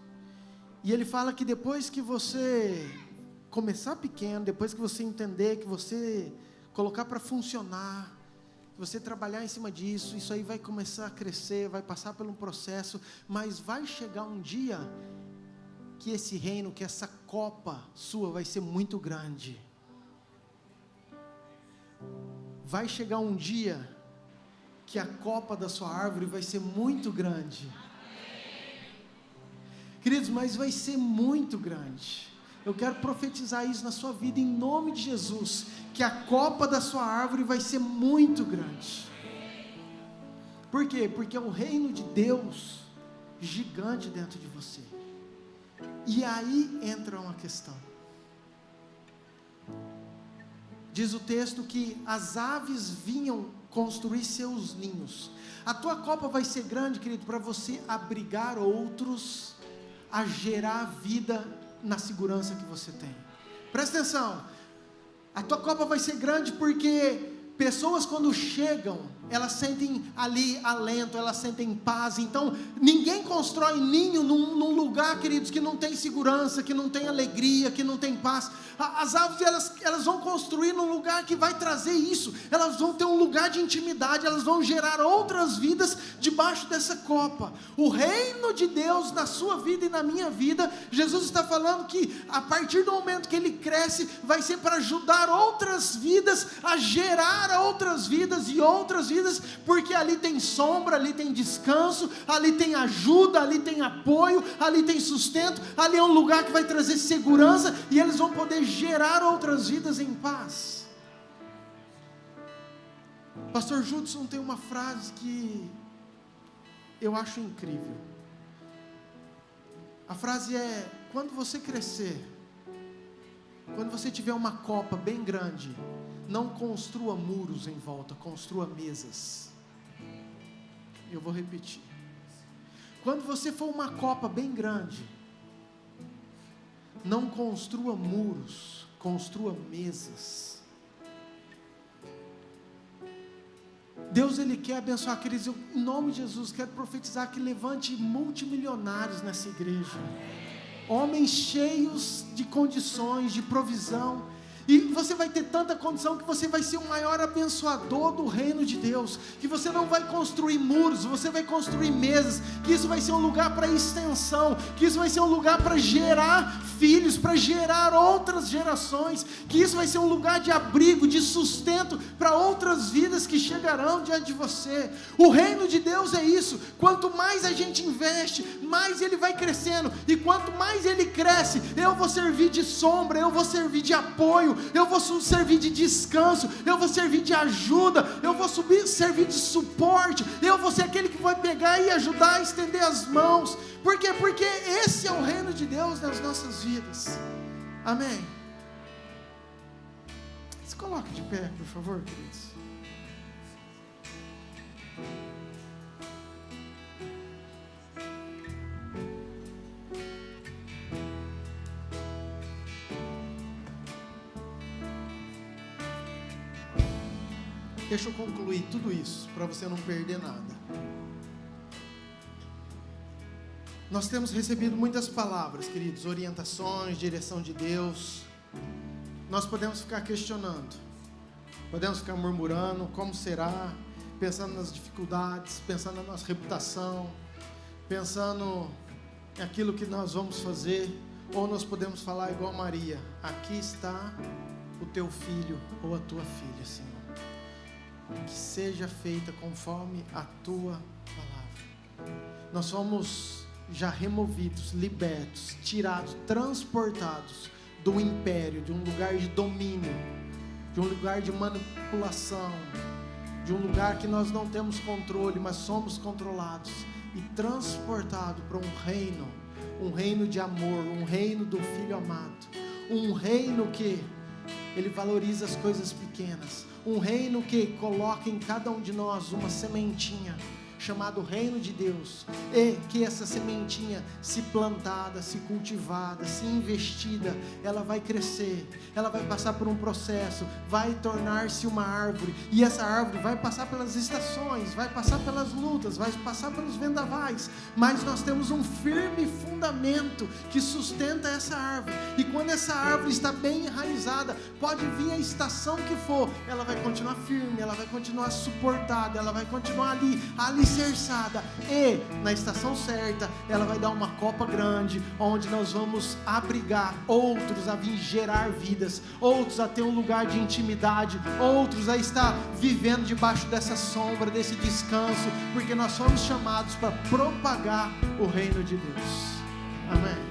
E Ele fala que depois que você começar pequeno, depois que você entender, que você colocar para funcionar, que você trabalhar em cima disso, isso aí vai começar a crescer, vai passar por um processo, mas vai chegar um dia que esse reino, que essa copa sua vai ser muito grande. Vai chegar um dia que a copa da sua árvore vai ser muito grande. Queridos, mas vai ser muito grande. Eu quero profetizar isso na sua vida, em nome de Jesus, que a copa da sua árvore vai ser muito grande. Por quê? Porque é o reino de Deus gigante dentro de você. E aí entra uma questão. Diz o texto que as aves vinham construir seus ninhos. A tua copa vai ser grande, querido, para você abrigar outros, a gerar vida na segurança que você tem. Presta atenção, a tua copa vai ser grande porque pessoas quando chegam, elas sentem ali alento, elas sentem paz. Então ninguém constrói ninho num lugar, queridos, que não tem segurança, que não tem alegria, que não tem paz. As aves elas vão construir num lugar que vai trazer isso. Elas vão ter um lugar de intimidade, elas vão gerar outras vidas debaixo dessa copa. O reino de Deus na sua vida e na minha vida, Jesus está falando que a partir do momento que ele cresce, vai ser para ajudar outras vidas a gerar outras vidas e outras vidas, porque ali tem sombra, ali tem descanso, ali tem ajuda, ali tem apoio, ali tem sustento, ali é um lugar que vai trazer segurança, e eles vão poder gerar outras vidas em paz. Pastor Judson tem uma frase que eu acho incrível. A frase é: quando você crescer, quando você tiver uma copa bem grande, não construa muros em volta, construa mesas. Eu vou repetir. Quando você for uma copa bem grande, não construa muros, construa mesas. Deus, Ele quer abençoar, queridos. Eu, em nome de Jesus, quero profetizar que levante multimilionários nessa igreja. Homens cheios de condições, de provisão. E você vai ter tanta condição que você vai ser o maior abençoador do reino de Deus. Que você não vai construir muros, você vai construir mesas. Que isso vai ser um lugar para extensão. Que isso vai ser um lugar para gerar filhos, para gerar outras gerações. Que isso vai ser um lugar de abrigo, de sustento para outras vidas que chegarão diante de você. O reino de Deus é isso. Quanto mais a gente investe, mais ele vai crescendo. E quanto mais ele cresce, eu vou servir de sombra, eu vou servir de apoio, eu vou servir de descanso, eu vou servir de ajuda, eu vou servir de suporte, eu vou ser aquele que vai pegar e ajudar a estender as mãos. Por quê? Porque esse é o reino de Deus nas nossas vidas. Amém? Se coloque de pé, por favor, queridos. Deixa eu concluir tudo isso, para você não perder nada. Nós temos recebido muitas palavras, queridos, orientações, direção de Deus. Nós podemos ficar questionando, podemos ficar murmurando, como será? pensando nas dificuldades, pensando na nossa reputação, pensando em aquilo que nós vamos fazer, ou nós podemos falar igual Maria: aqui está o teu filho ou a tua filha, Senhor, que seja feita conforme a tua palavra. Nós somos já removidos, libertos, tirados, transportados do império, de um lugar de domínio, de um lugar de manipulação, de um lugar que nós não temos controle, mas somos controlados, e transportado para um reino de amor, um reino do Filho amado, um reino que Ele valoriza as coisas pequenas, um reino que coloca em cada um de nós uma sementinha, chamado Reino de Deus, e que essa sementinha, se plantada, se cultivada, se investida, ela vai crescer, ela vai passar por um processo, vai tornar-se uma árvore, e essa árvore vai passar pelas estações, vai passar pelas lutas, vai passar pelos vendavais, mas nós temos um firme fundamento que sustenta essa árvore, e quando essa árvore está bem enraizada, pode vir a estação que for, ela vai continuar firme, ela vai continuar suportada, ela vai continuar ali alicerçada, e na estação certa ela vai dar uma copa grande, onde nós vamos abrigar outros a vir gerar vidas, outros a ter um lugar de intimidade, outros a estar vivendo debaixo dessa sombra, desse descanso, porque nós somos chamados para propagar o reino de Deus. Amém.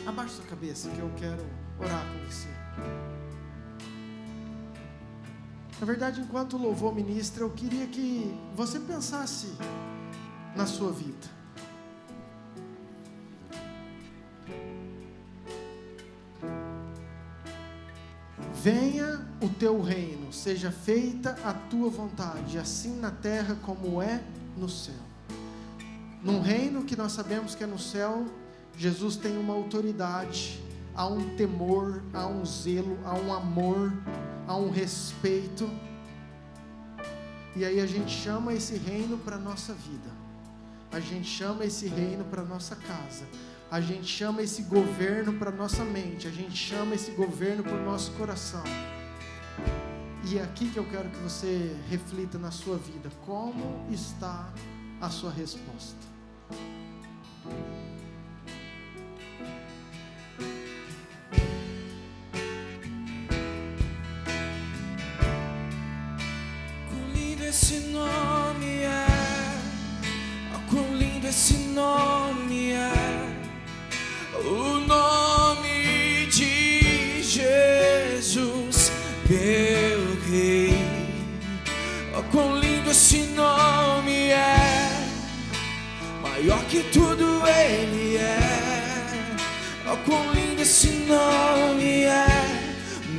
Abaixe sua cabeça que eu quero orar com você. Na verdade, enquanto o louvor ministra, eu queria que você pensasse na sua vida. Venha o teu reino, seja feita a tua vontade, assim na terra como é no céu. Num reino que nós sabemos que é no céu, Jesus tem uma autoridade, há um temor, há um zelo, há um amor, há um respeito, e aí a gente chama esse reino para a nossa vida, a gente chama esse reino para a nossa casa, a gente chama esse governo para a nossa mente, a gente chama esse governo para o nosso coração, e é aqui que eu quero que você reflita na sua vida, como está a sua resposta? Esse nome é, oh, quão lindo esse nome é, o nome de Jesus, meu Rei. Oh, quão lindo esse nome é, maior que tudo Ele é. Oh, quão lindo esse nome é,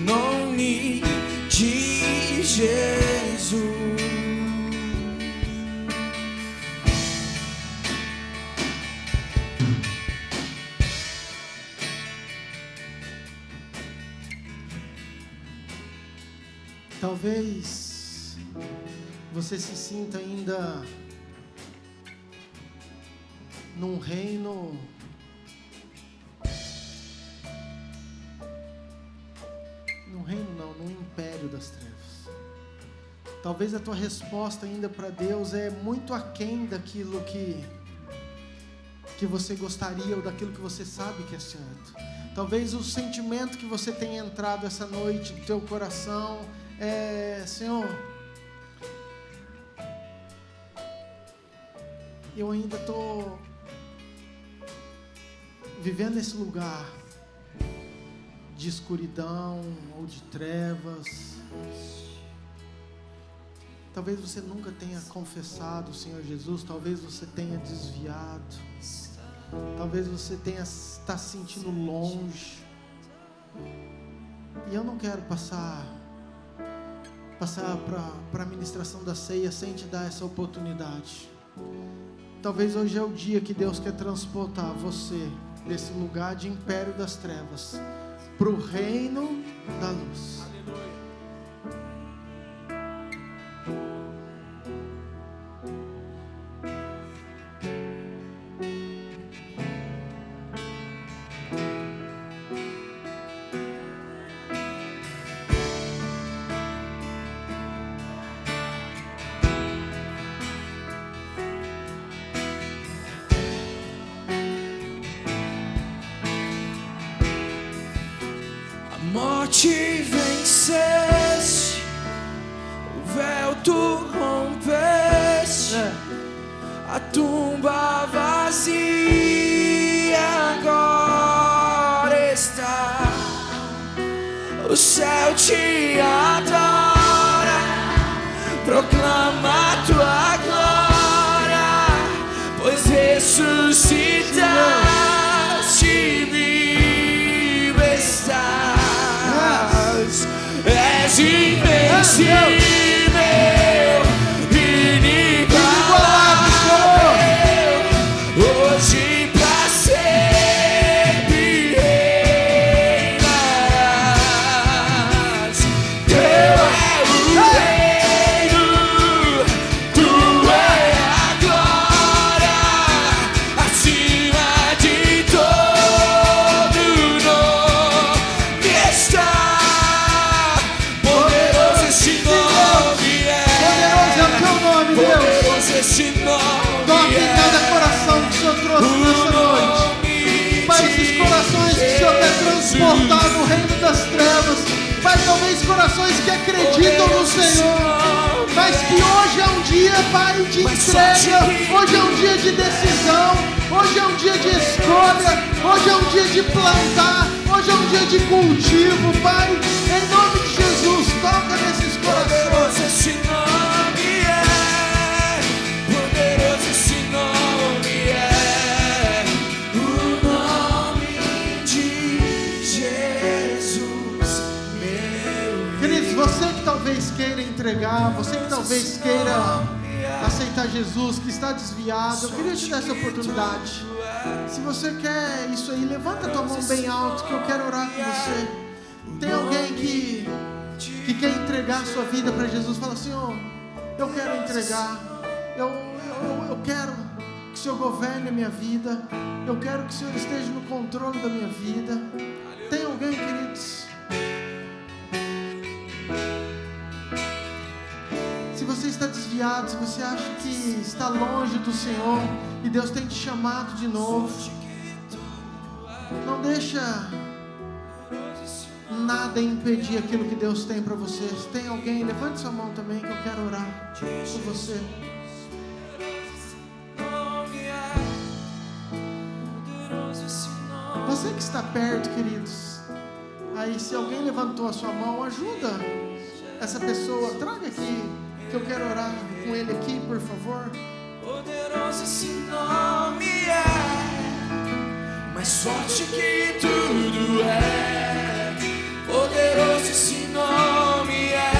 nome de Jesus. Talvez você se sinta ainda num reino num império das trevas. Talvez a tua resposta ainda para Deus é muito aquém daquilo que você gostaria ou daquilo que você sabe que é certo. Talvez o sentimento que você tenha entrado essa noite no teu coração é: Senhor, eu ainda estou vivendo nesse lugar de escuridão ou de trevas. Talvez você nunca tenha confessado o Senhor Jesus, talvez você tenha desviado, talvez você está se sentindo longe. E eu não quero passar para a ministração da ceia sem te dar essa oportunidade. Talvez hoje é o dia que Deus quer transportar você desse lugar de império das trevas para o reino da luz. morte venceste, o véu tu rompeste, a tumba vazia agora está, o céu te adora, proclama a tua glória, pois ressuscitaste, vivo estás, és invencível, inigualável, hoje pra sempre reinarás. Teu é o reino, tu é a glória, acima de todo nome está. Poderoso esse nome é. Poderoso é o teu nome, Deus. Poderoso esse nome Toque em é. cada coração que o Senhor trouxe nessa noite. Pai, esses corações que o Senhor quer transportar no reino das trevas. Pai, talvez corações que acreditam no Senhor, mas que hoje é um dia, Pai, de entrega, hoje é um dia de decisão, hoje é um dia de escolha, hoje é um dia de plantar, hoje é um dia de cultivo, Pai. Em nome de Jesus, toca nesses Poderoso corações. esse nome é. Poderoso esse nome é. O nome de Jesus, meu. Queridos, você que talvez queira entregar, você que talvez queira aceitar Jesus, que está desviado, eu queria te dar essa oportunidade. Se você quer isso aí, levanta a tua mão bem alto, que eu quero orar com você. Tem alguém que quer entregar a sua vida para Jesus? Fala, Senhor, eu quero entregar, eu quero que o Senhor governe a minha vida, eu quero que o Senhor esteja no controle da minha vida. Tem alguém, queridos? Se você está desviado, se você acha que está longe do Senhor e Deus tem te chamado de novo, não deixa nada impedir aquilo que Deus tem para você. Se tem alguém, levante sua mão também, que eu quero orar por você. Você que está perto, queridos, aí se alguém levantou a sua mão, ajuda essa pessoa, traga aqui, que eu quero orar com ele aqui, por favor. Poderoso esse nome é, mais forte que tudo é. Poderoso esse nome é,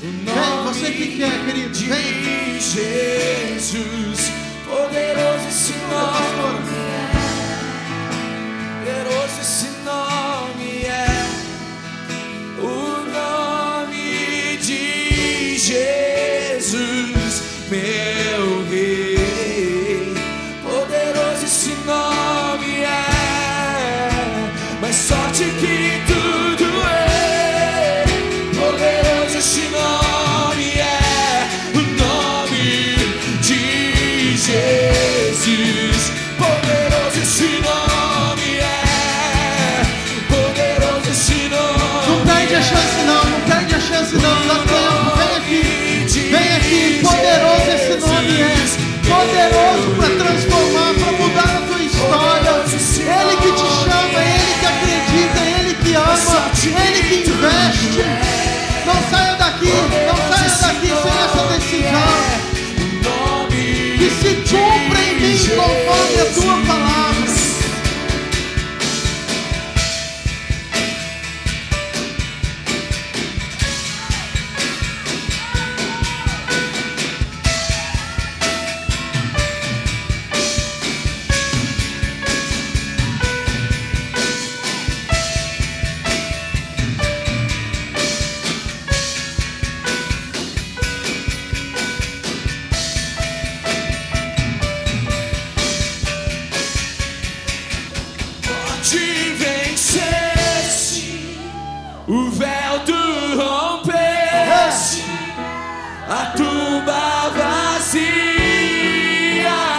o nome Vem, você que quer, querido, de vem. Jesus. Poderoso esse nome é, poderoso esse nome é, o nome de Jesus, meu Rei. Poderoso esse nome é, mais forte que tudo é. Poderoso esse nome é, o nome de Jesus. Poderoso esse nome é, poderoso esse nome. Não perde a chance não, não perde a chance não, dá tempo, vem aqui, poderoso esse nome é, poderoso para transformar, para mudar a tua história. Ele que te chama, Ele que acredita, Ele que ama, Ele que investe. Não saia daqui sem essa decisão, que se cumpra em mim conforme a tua palavra. Te venceste, o véu tu rompeste, a tumba vazia.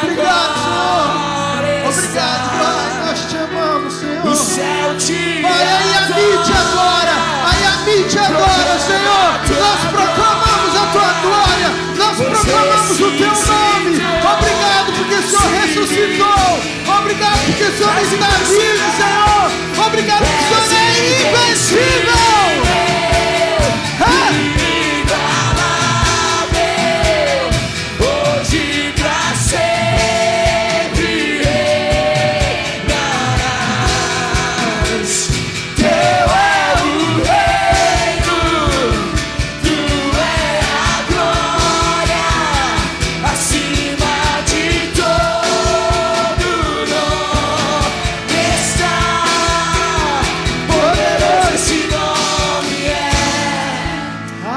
Obrigado, Senhor. agora Obrigado, está. Pai, nós te amamos, Senhor. O céu te Pai, aí a mídia agora, a proclamamos o teu nome. Obrigado porque o Senhor ressuscitou. Obrigado porque o Senhor está vivo, Senhor. Obrigado porque o Senhor é invencível. Hoje pra sempre reinarás. Teu é o reino, tu é a glória, acima de todo nome está. Poderoso esse nome é,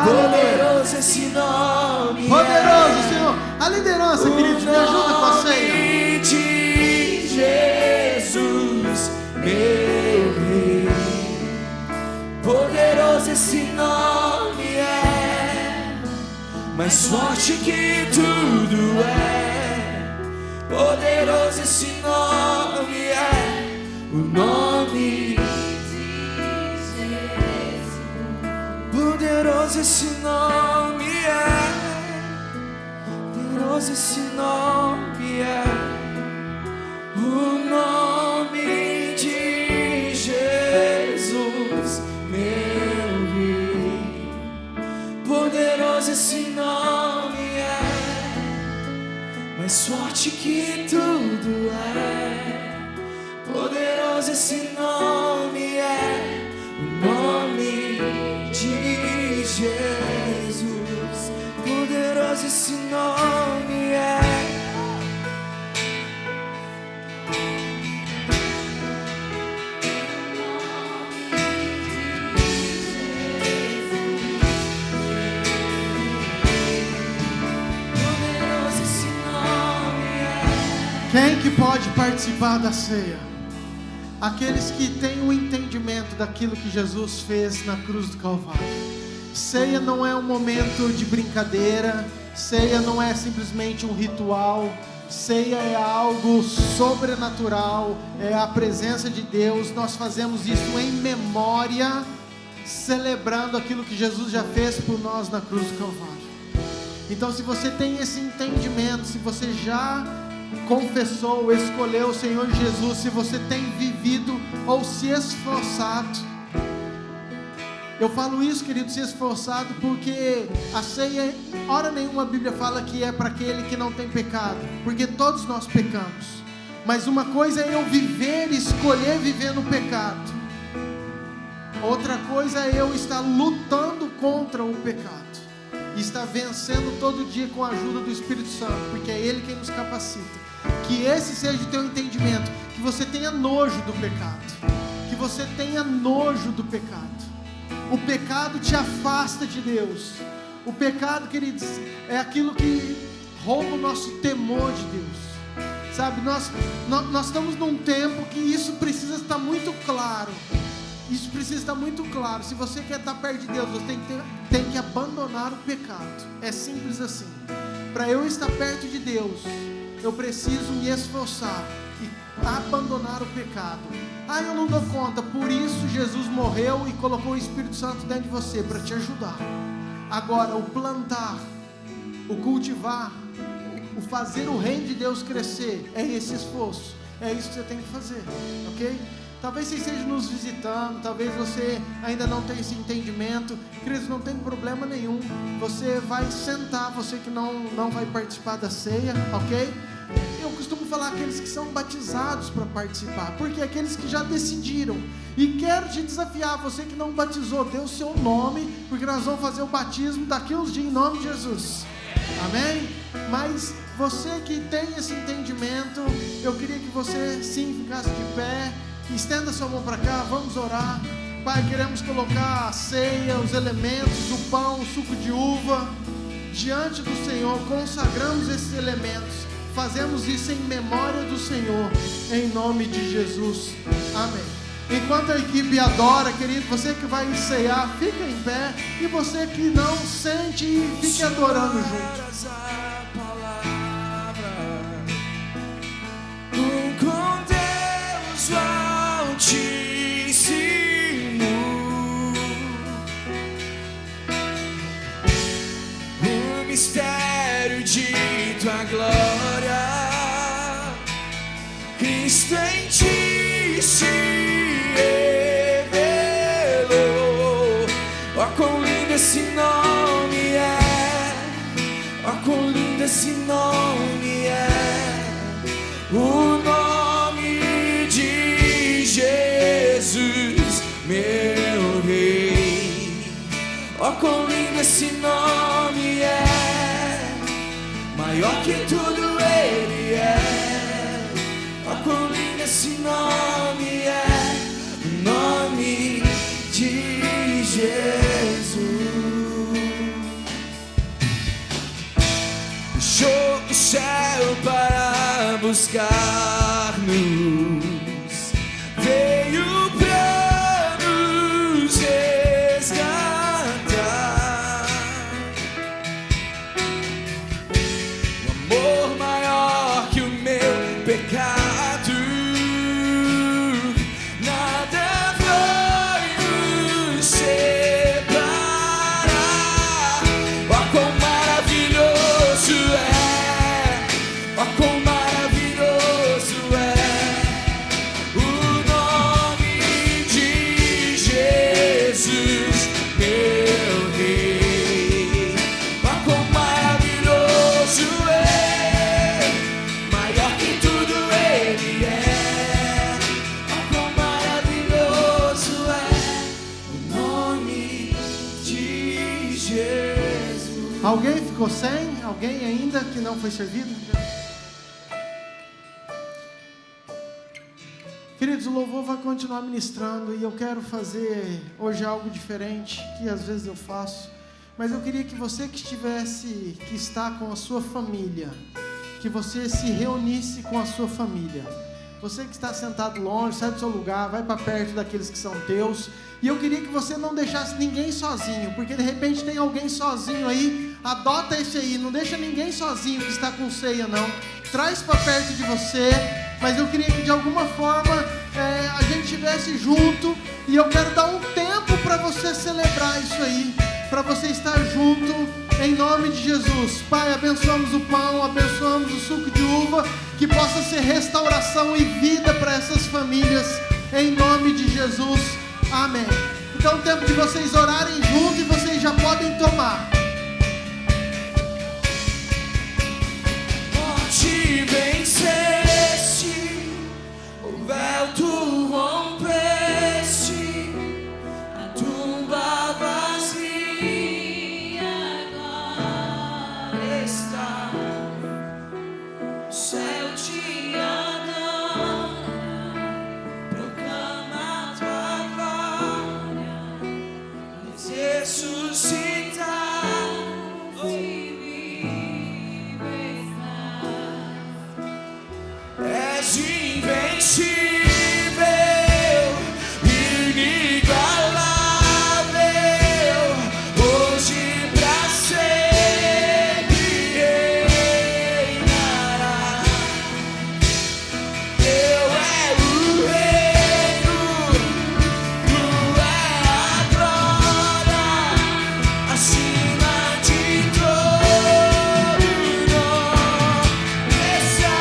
poderoso esse nome é. Poderoso, Senhor. A liderança, queridos, me ajuda com a ceia. Nome de Jesus, meu Rei. Poderoso esse nome é, mais forte que tudo é. Poderoso esse nome é, o nome de Jesus. Poderoso esse nome é, poderoso esse nome é, o nome de Jesus, meu Rei. Poderoso esse nome é, mais forte que tudo é. Poderoso esse nome é, o nome de Jesus. Poderoso esse nome é. Poderoso esse nome é. Quem que pode participar da ceia? Aqueles que têm o entendimento daquilo que Jesus fez na cruz do Calvário. Ceia não é um momento de brincadeira, ceia não é simplesmente um ritual, ceia é algo sobrenatural, é a presença de Deus. Nós fazemos isso em memória, celebrando aquilo que Jesus já fez por nós na cruz do Calvário. Então, se você tem esse entendimento, se você já confessou, escolheu o Senhor Jesus, se você tem vivido ou se esforçado, eu falo isso, querido, se esforçado, porque a ceia, hora nenhuma a Bíblia fala que é para aquele que não tem pecado, porque todos nós pecamos. Mas uma coisa é eu viver, escolher viver no pecado. Outra coisa é eu estar lutando contra o pecado. E estar vencendo todo dia com a ajuda do Espírito Santo, porque é Ele quem nos capacita. Que esse seja o teu entendimento, que você tenha nojo do pecado, que você tenha nojo do pecado. O pecado te afasta de Deus. O pecado, queridos, é aquilo que rouba o nosso temor de Deus. Sabe, nós estamos num tempo que isso precisa estar muito claro. Isso precisa estar muito claro. Se você quer estar perto de Deus, você tem que abandonar o pecado. É simples assim. Para eu estar perto de Deus, eu preciso me esforçar e abandonar o pecado. Eu não dou conta. Por isso Jesus morreu e colocou o Espírito Santo dentro de você para te ajudar. Agora, o plantar, o cultivar, o fazer o reino de Deus crescer, é esse esforço. É isso que você tem que fazer, ok? Talvez você esteja nos visitando, talvez você ainda não tenha esse entendimento. Queridos, não tem problema nenhum. Você vai sentar, você que não vai participar da ceia, ok? Eu costumo falar aqueles que são batizados para participar, porque aqueles que já decidiram. E quero te desafiar, você que não batizou, dê o seu nome, porque nós vamos fazer o batismo daqui uns dias em nome de Jesus. Amém? Mas você que tem esse entendimento, eu queria que você sim ficasse de pé. Estenda sua mão para cá, vamos orar. Pai, queremos colocar a ceia, os elementos, o pão, o suco de uva diante do Senhor, consagramos esses elementos, fazemos isso em memória do Senhor, em nome de Jesus, amém. Enquanto a equipe adora, querido, você que vai ceiar, fica em pé, e você que não sente, fique adorando junto. Com Deus Altíssimo, o mistério Cristo em ti se revelou. Ó, quão lindo esse nome é, ó, quão lindo esse nome é, o nome de Jesus, meu Rei. Ó, quão lindo esse nome é, maior que tudo Ele é. Ó, quão lindo esse nome é, o nome de Jesus. Deixou o céu para buscar-nos, veio pra nos resgatar. Um amor maior que o meu pecado, nada vai nos separar. Ó, quão maravilhoso é, ó, quão maravilhoso é o nome de Jesus, meu Rei. Ó, quão maravilhoso é, maior que tudo Ele é. Ó, quão maravilhoso é o nome de Jesus. Alguém ficou sem? Alguém ainda que não foi servido? Queridos, o louvor vai continuar ministrando e eu quero fazer hoje algo diferente, que às vezes eu faço, mas eu queria que você que está com a sua família, que você se reunisse com a sua família. Você que está sentado longe, sai do seu lugar, vai para perto daqueles que são teus. E eu queria que você não deixasse ninguém sozinho, porque de repente tem alguém sozinho aí. Adota esse aí, não deixa ninguém sozinho que está com ceia não. Traz para perto de você, mas eu queria que de alguma forma a gente estivesse junto. E eu quero dar um tempo para você celebrar isso aí, para você estar junto, em nome de Jesus. Pai, abençoamos o pão, abençoamos o suco de uva, que possa ser restauração e vida para essas famílias, em nome de Jesus, amém. Então é o tempo de vocês orarem junto e vocês já podem tomar. Morte venceste, o véu tu rompeste, a tumba vazia agora está, o céu te adora, proclama a tua glória, és ressuscitado e vives mais. És invencível, inigualável, hoje pra sempre reinará. Teu é o reino, tu é a glória, acima de todo nome está.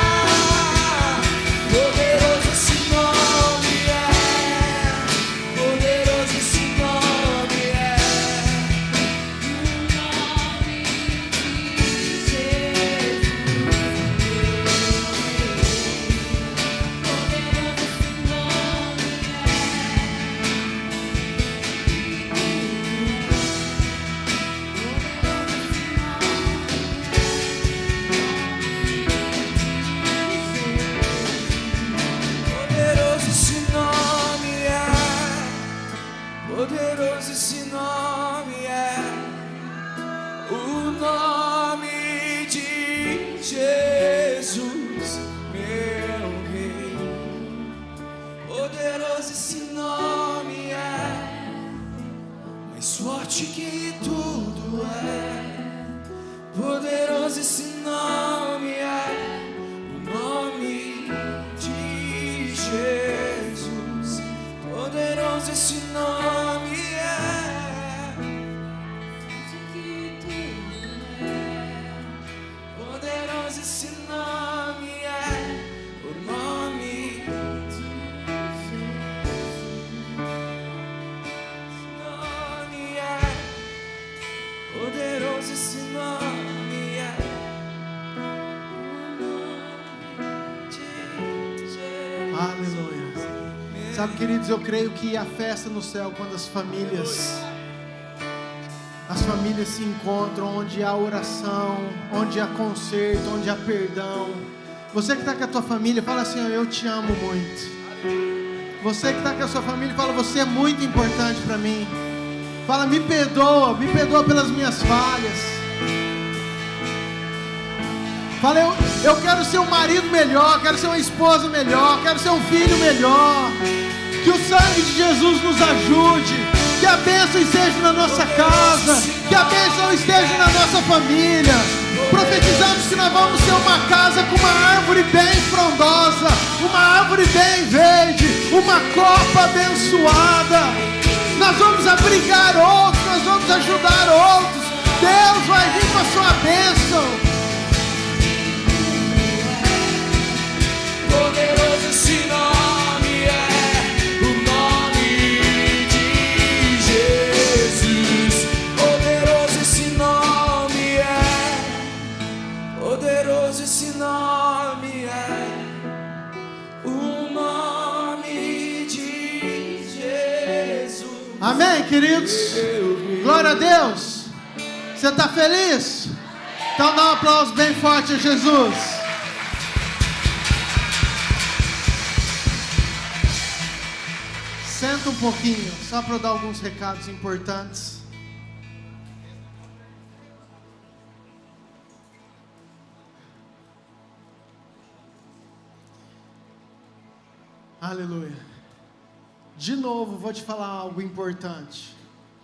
Poderoso esse nome é, poderoso esse nome é, o nome de Jesus, poderoso esse nome é, poderoso esse nome é, o nome de Jesus, meu Rei. Poderoso esse nome é, mais forte que tudo é. Poderoso esse nome é, o nome de Jesus. Poderoso esse nome é, poderoso esse nome é, o nome Aleluia. Sabe, queridos, eu creio que a festa no céu, quando as famílias se encontram, onde há oração, onde há conserto, onde há perdão. Você que está com a tua família, fala assim: eu te amo muito. Você que está com a sua família, fala: você é muito importante para mim. Fala: me perdoa pelas minhas falhas. Fala: eu quero ser um marido melhor, quero ser uma esposa melhor, quero ser um filho melhor. Que o sangue de Jesus nos ajude, que a bênção esteja na nossa casa, que a bênção esteja na nossa família. Profetizamos que nós vamos ser uma casa com uma árvore bem frondosa, uma árvore bem verde, uma copa abençoada. Nós vamos abrigar outros, nós vamos ajudar outros. Deus vai vir com a sua bênção. Poderoso esse nome é, o nome de Jesus. Poderoso esse nome é, poderoso esse nome é, o nome de Jesus. Amém, queridos? Glória a Deus. Você está feliz? Então dá um aplauso bem forte a Jesus. Senta um pouquinho, só para eu dar alguns recados importantes. Aleluia. De novo, vou te falar algo importante.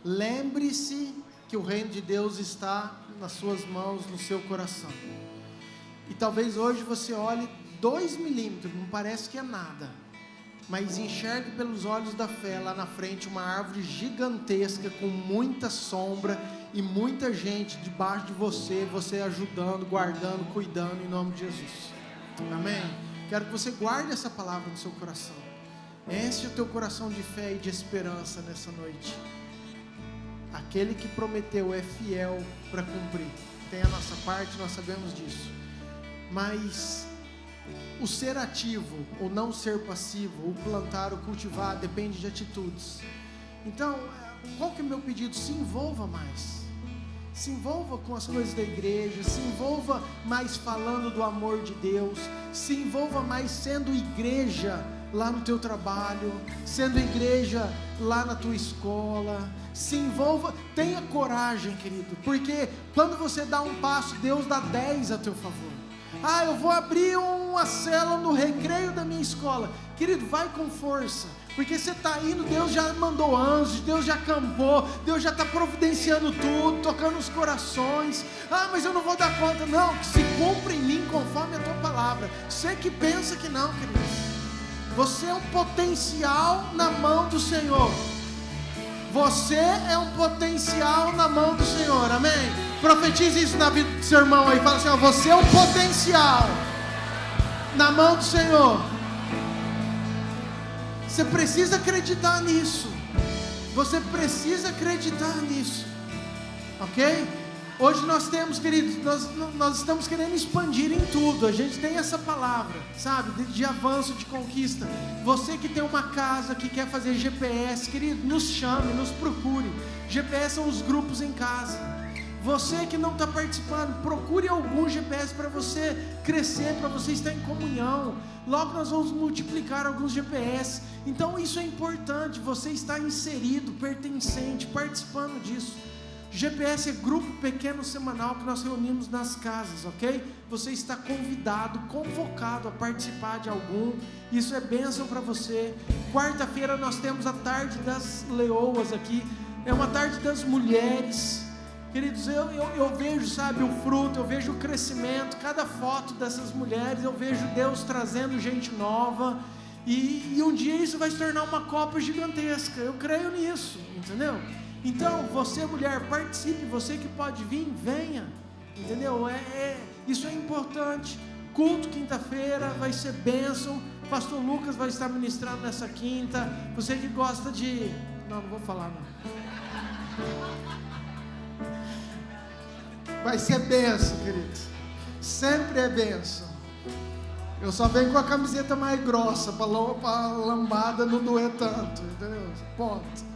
Lembre-se que o reino de Deus está nas suas mãos, no seu coração. E talvez hoje você olhe 2 milímetros, não parece que é nada. Mas enxergue pelos olhos da fé lá na frente uma árvore gigantesca com muita sombra e muita gente debaixo de você, você ajudando, guardando, cuidando, em nome de Jesus. Amém? Quero que você guarde essa palavra no seu coração. Enche o teu coração de fé e de esperança nessa noite. Aquele que prometeu é fiel para cumprir. Tem a nossa parte, nós sabemos disso. Mas o ser ativo, ou não ser passivo, o plantar, o cultivar, depende de atitudes. Então, qual que é o meu pedido? Se envolva mais. Se envolva com as coisas da igreja, se envolva mais falando do amor de Deus, se envolva mais sendo igreja lá no teu trabalho, sendo igreja lá na tua escola. Se envolva, tenha coragem, querido, porque quando você dá um passo, Deus dá 10 a teu favor. Eu vou abrir uma célula no recreio da minha escola. Querido, vai com força, porque você está indo, Deus já mandou anjos, Deus já acampou, Deus já está providenciando tudo, tocando os corações. Mas eu não vou dar conta. Não, que se cumpra em mim conforme a tua palavra. Você que pensa que não, querido, você é um potencial na mão do Senhor. Você é um potencial na mão do Senhor, amém? Profetize isso na vida do seu irmão aí. Fala assim: você é um potencial na mão do Senhor. Você precisa acreditar nisso. Você precisa acreditar nisso, ok? Hoje nós temos, queridos, nós estamos querendo expandir em tudo. A gente tem essa palavra, sabe, de avanço, de conquista. Você que tem uma casa, que quer fazer GPS, querido, nos chame, nos procure. GPS são os grupos em casa. Você que não está participando, procure algum GPS para você crescer, para você estar em comunhão. Logo nós vamos multiplicar alguns GPS. Então isso é importante, você está inserido, pertencente, participando disso. GPS é grupo pequeno semanal que nós reunimos nas casas, ok? Você está convidado, convocado a participar de algum. Isso é bênção para você. Quarta-feira nós temos a tarde das leoas aqui. É uma tarde das mulheres. Queridos, eu vejo, sabe, o fruto, eu vejo o crescimento. Cada foto dessas mulheres, eu vejo Deus trazendo gente nova. E um dia isso vai se tornar uma copa gigantesca. Eu creio nisso, entendeu? Então, você mulher, participe. Você que pode vir, venha, entendeu? Isso é importante. Culto quinta-feira vai ser bênção. Pastor Lucas vai estar ministrando nessa quinta. Você que gosta de... Não vou falar não. Vai ser bênção, queridos. Sempre é bênção. Eu só venho com a camiseta mais grossa, pra lambada não doer tanto, entendeu? Ponto.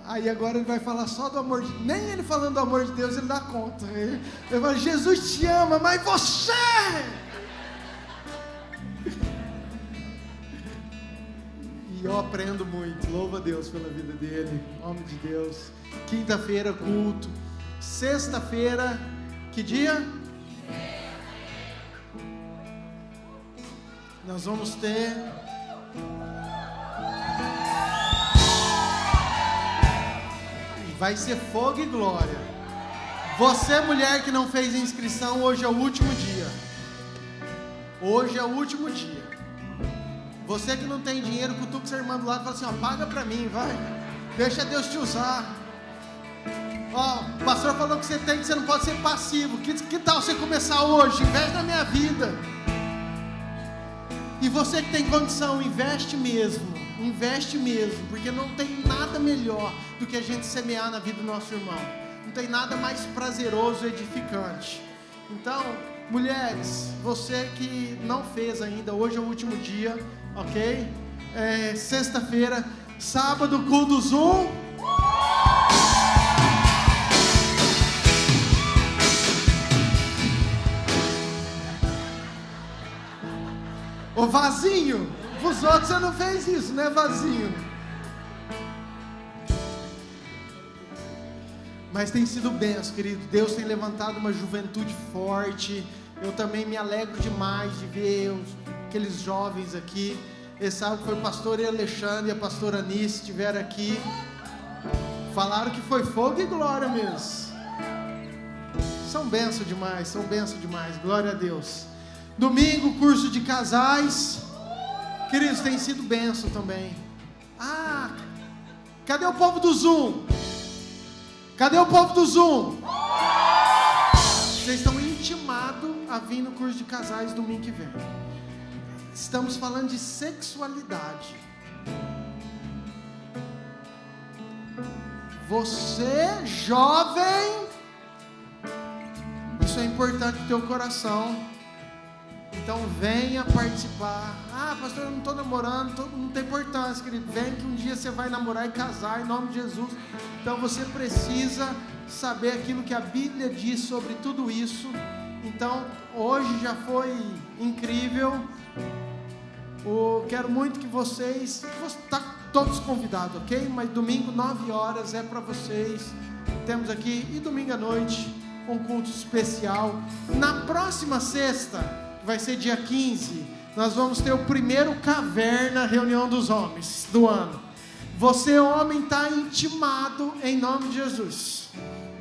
Aí agora ele vai falar só do amor de Deus. Nem ele falando do amor de Deus, ele dá conta. Ele fala, Jesus te ama, mas você... E eu aprendo muito. Louva a Deus pela vida dele. Em nome de Deus. Quinta-feira, culto. Sexta-feira, que dia? Nós vamos ter... Vai ser fogo e glória. Você, mulher que não fez inscrição, hoje é o último dia. Hoje é o último dia. Você que não tem dinheiro, cutuca seu irmão do lado e fala assim, ó, paga pra mim, vai. Deixa Deus te usar. Ó, o pastor falou que você tem, que você não pode ser passivo. Que tal você começar hoje? Investe na minha vida. E você que tem condição, investe mesmo. Investe mesmo, porque não tem nada melhor do que a gente semear na vida do nosso irmão. Não tem nada mais prazeroso e edificante. Então, mulheres, você que não fez ainda, hoje é o último dia, ok? Sexta-feira, sábado, culto do Zoom. Ô Vazinho, os outros você não fez isso, né, Vazinho? Mas tem sido benção, querido. Deus tem levantado uma juventude forte. Eu também me alegro demais de ver aqueles jovens aqui. Eles sabem que foi o pastor Alexandre e a pastora Anice estiveram aqui. Falaram que foi fogo e glória mesmo. São benção demais, glória a Deus. Domingo, curso de casais. Queridos, tem sido benção também. Ah, cadê o povo do Zoom? Cadê o povo do Zoom? Vocês estão intimados a vir no curso de casais domingo que vem. Estamos falando de sexualidade. Você, jovem, isso é importante pro teu coração. Então venha participar. Ah, pastor, eu não estou namorando, não tem importância, querido. Vem que um dia você vai namorar e casar em nome de Jesus. Então você precisa saber aquilo que a Bíblia diz sobre tudo isso. Então hoje já foi incrível. Quero muito que vocês tá todos convidados, ok? Mas domingo 9 horas é para vocês. Temos aqui, e domingo à noite, um culto especial. Na próxima sexta, vai ser dia 15, nós vamos ter o primeiro Caverna Reunião dos Homens do ano. Você, homem, está intimado em nome de Jesus.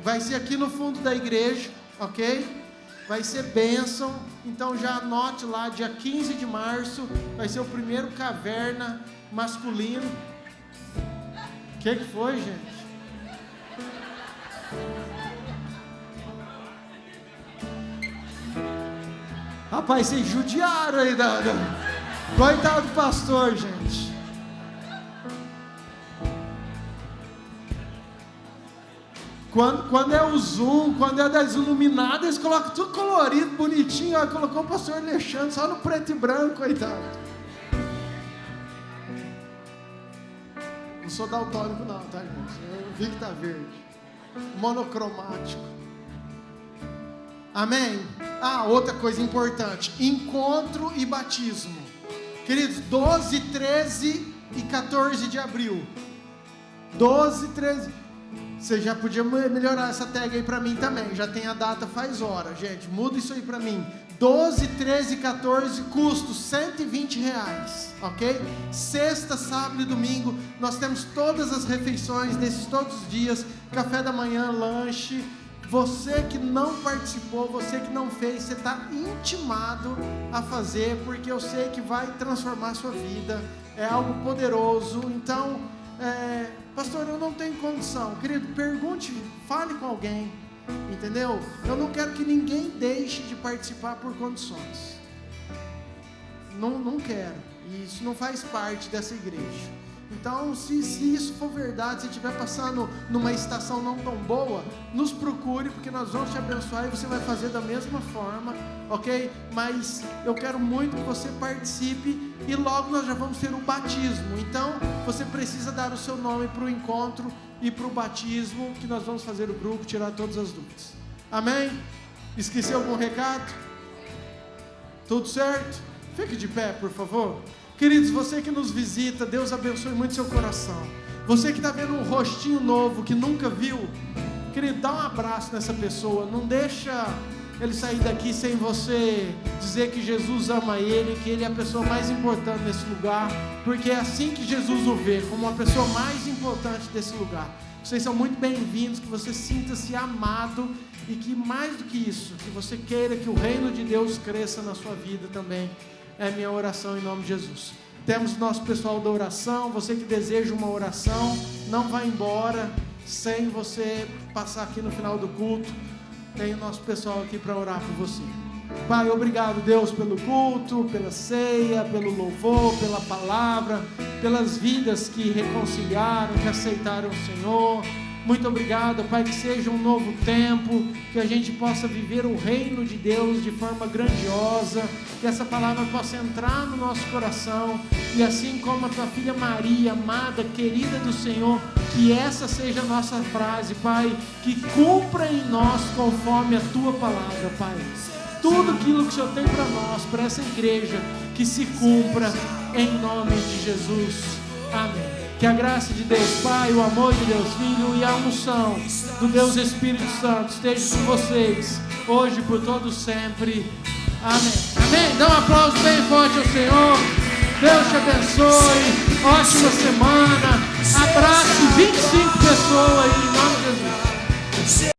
Vai ser aqui no fundo da igreja, ok? Vai ser bênção. Então já anote lá, dia 15 de março, vai ser o primeiro Caverna masculino. O que foi, gente? Rapaz, vocês judiaram aí, coitado do pastor, gente. Quando é o Zoom, quando é das iluminadas, eles colocam tudo colorido, bonitinho. Ó, colocou o pastor Alexandre só no preto e branco, coitado. Não sou daltônico não, tá, gente? Eu vi que tá verde. Monocromático. Amém? Ah, outra coisa importante, encontro e batismo. Queridos, 12, 13 e 14 de abril. 12, 13. Você já podia melhorar essa tag aí pra mim também. Já tem a data faz hora, gente. Muda isso aí pra mim. 12, 13 e 14, custo R$120, ok? Sexta, sábado e domingo, nós temos todas as refeições desses todos os dias. Café da manhã, lanche. Você que não participou, você que não fez, você está intimado a fazer, porque eu sei que vai transformar a sua vida, é algo poderoso. Então, pastor, eu não tenho condição. Querido, pergunte, fale com alguém, entendeu? Eu não quero que ninguém deixe de participar por condições. Não quero, isso não faz parte dessa igreja. Então, se isso for verdade, se estiver passando numa estação não tão boa, nos procure, porque nós vamos te abençoar e você vai fazer da mesma forma, ok? Mas eu quero muito que você participe e logo nós já vamos ter um batismo. Então, você precisa dar o seu nome para o encontro e para o batismo, que nós vamos fazer o grupo, tirar todas as dúvidas. Amém? Esqueci algum recado? Tudo certo? Fique de pé, por favor. Queridos, você que nos visita, Deus abençoe muito seu coração. Você que está vendo um rostinho novo, que nunca viu, querido, dá um abraço nessa pessoa. Não deixa ele sair daqui sem você dizer que Jesus ama ele, que ele é a pessoa mais importante nesse lugar, porque é assim que Jesus o vê, como a pessoa mais importante desse lugar. Vocês são muito bem-vindos, que você sinta-se amado e que mais do que isso, que você queira que o reino de Deus cresça na sua vida também. É minha oração em nome de Jesus. Temos o nosso pessoal da oração. Você que deseja uma oração, não vá embora sem você passar aqui no final do culto. Tem o nosso pessoal aqui para orar por você. Pai, obrigado, Deus, pelo culto, pela ceia, pelo louvor, pela palavra, pelas vidas que reconciliaram, que aceitaram o Senhor. Muito obrigado, Pai, que seja um novo tempo, que a gente possa viver o reino de Deus de forma grandiosa, que essa palavra possa entrar no nosso coração, e assim como a tua filha Maria, amada, querida do Senhor, que essa seja a nossa frase, Pai, que cumpra em nós conforme a tua palavra, Pai. Tudo aquilo que o Senhor tem para nós, para essa igreja, que se cumpra em nome de Jesus. Amém. Que a graça de Deus Pai, o amor de Deus Filho e a unção do Deus Espírito Santo esteja com vocês, hoje por todo sempre. Amém. Amém. Dá um aplauso bem forte ao Senhor. Deus te abençoe. Ótima semana. Abraço 25 pessoas aí, em nome de Jesus.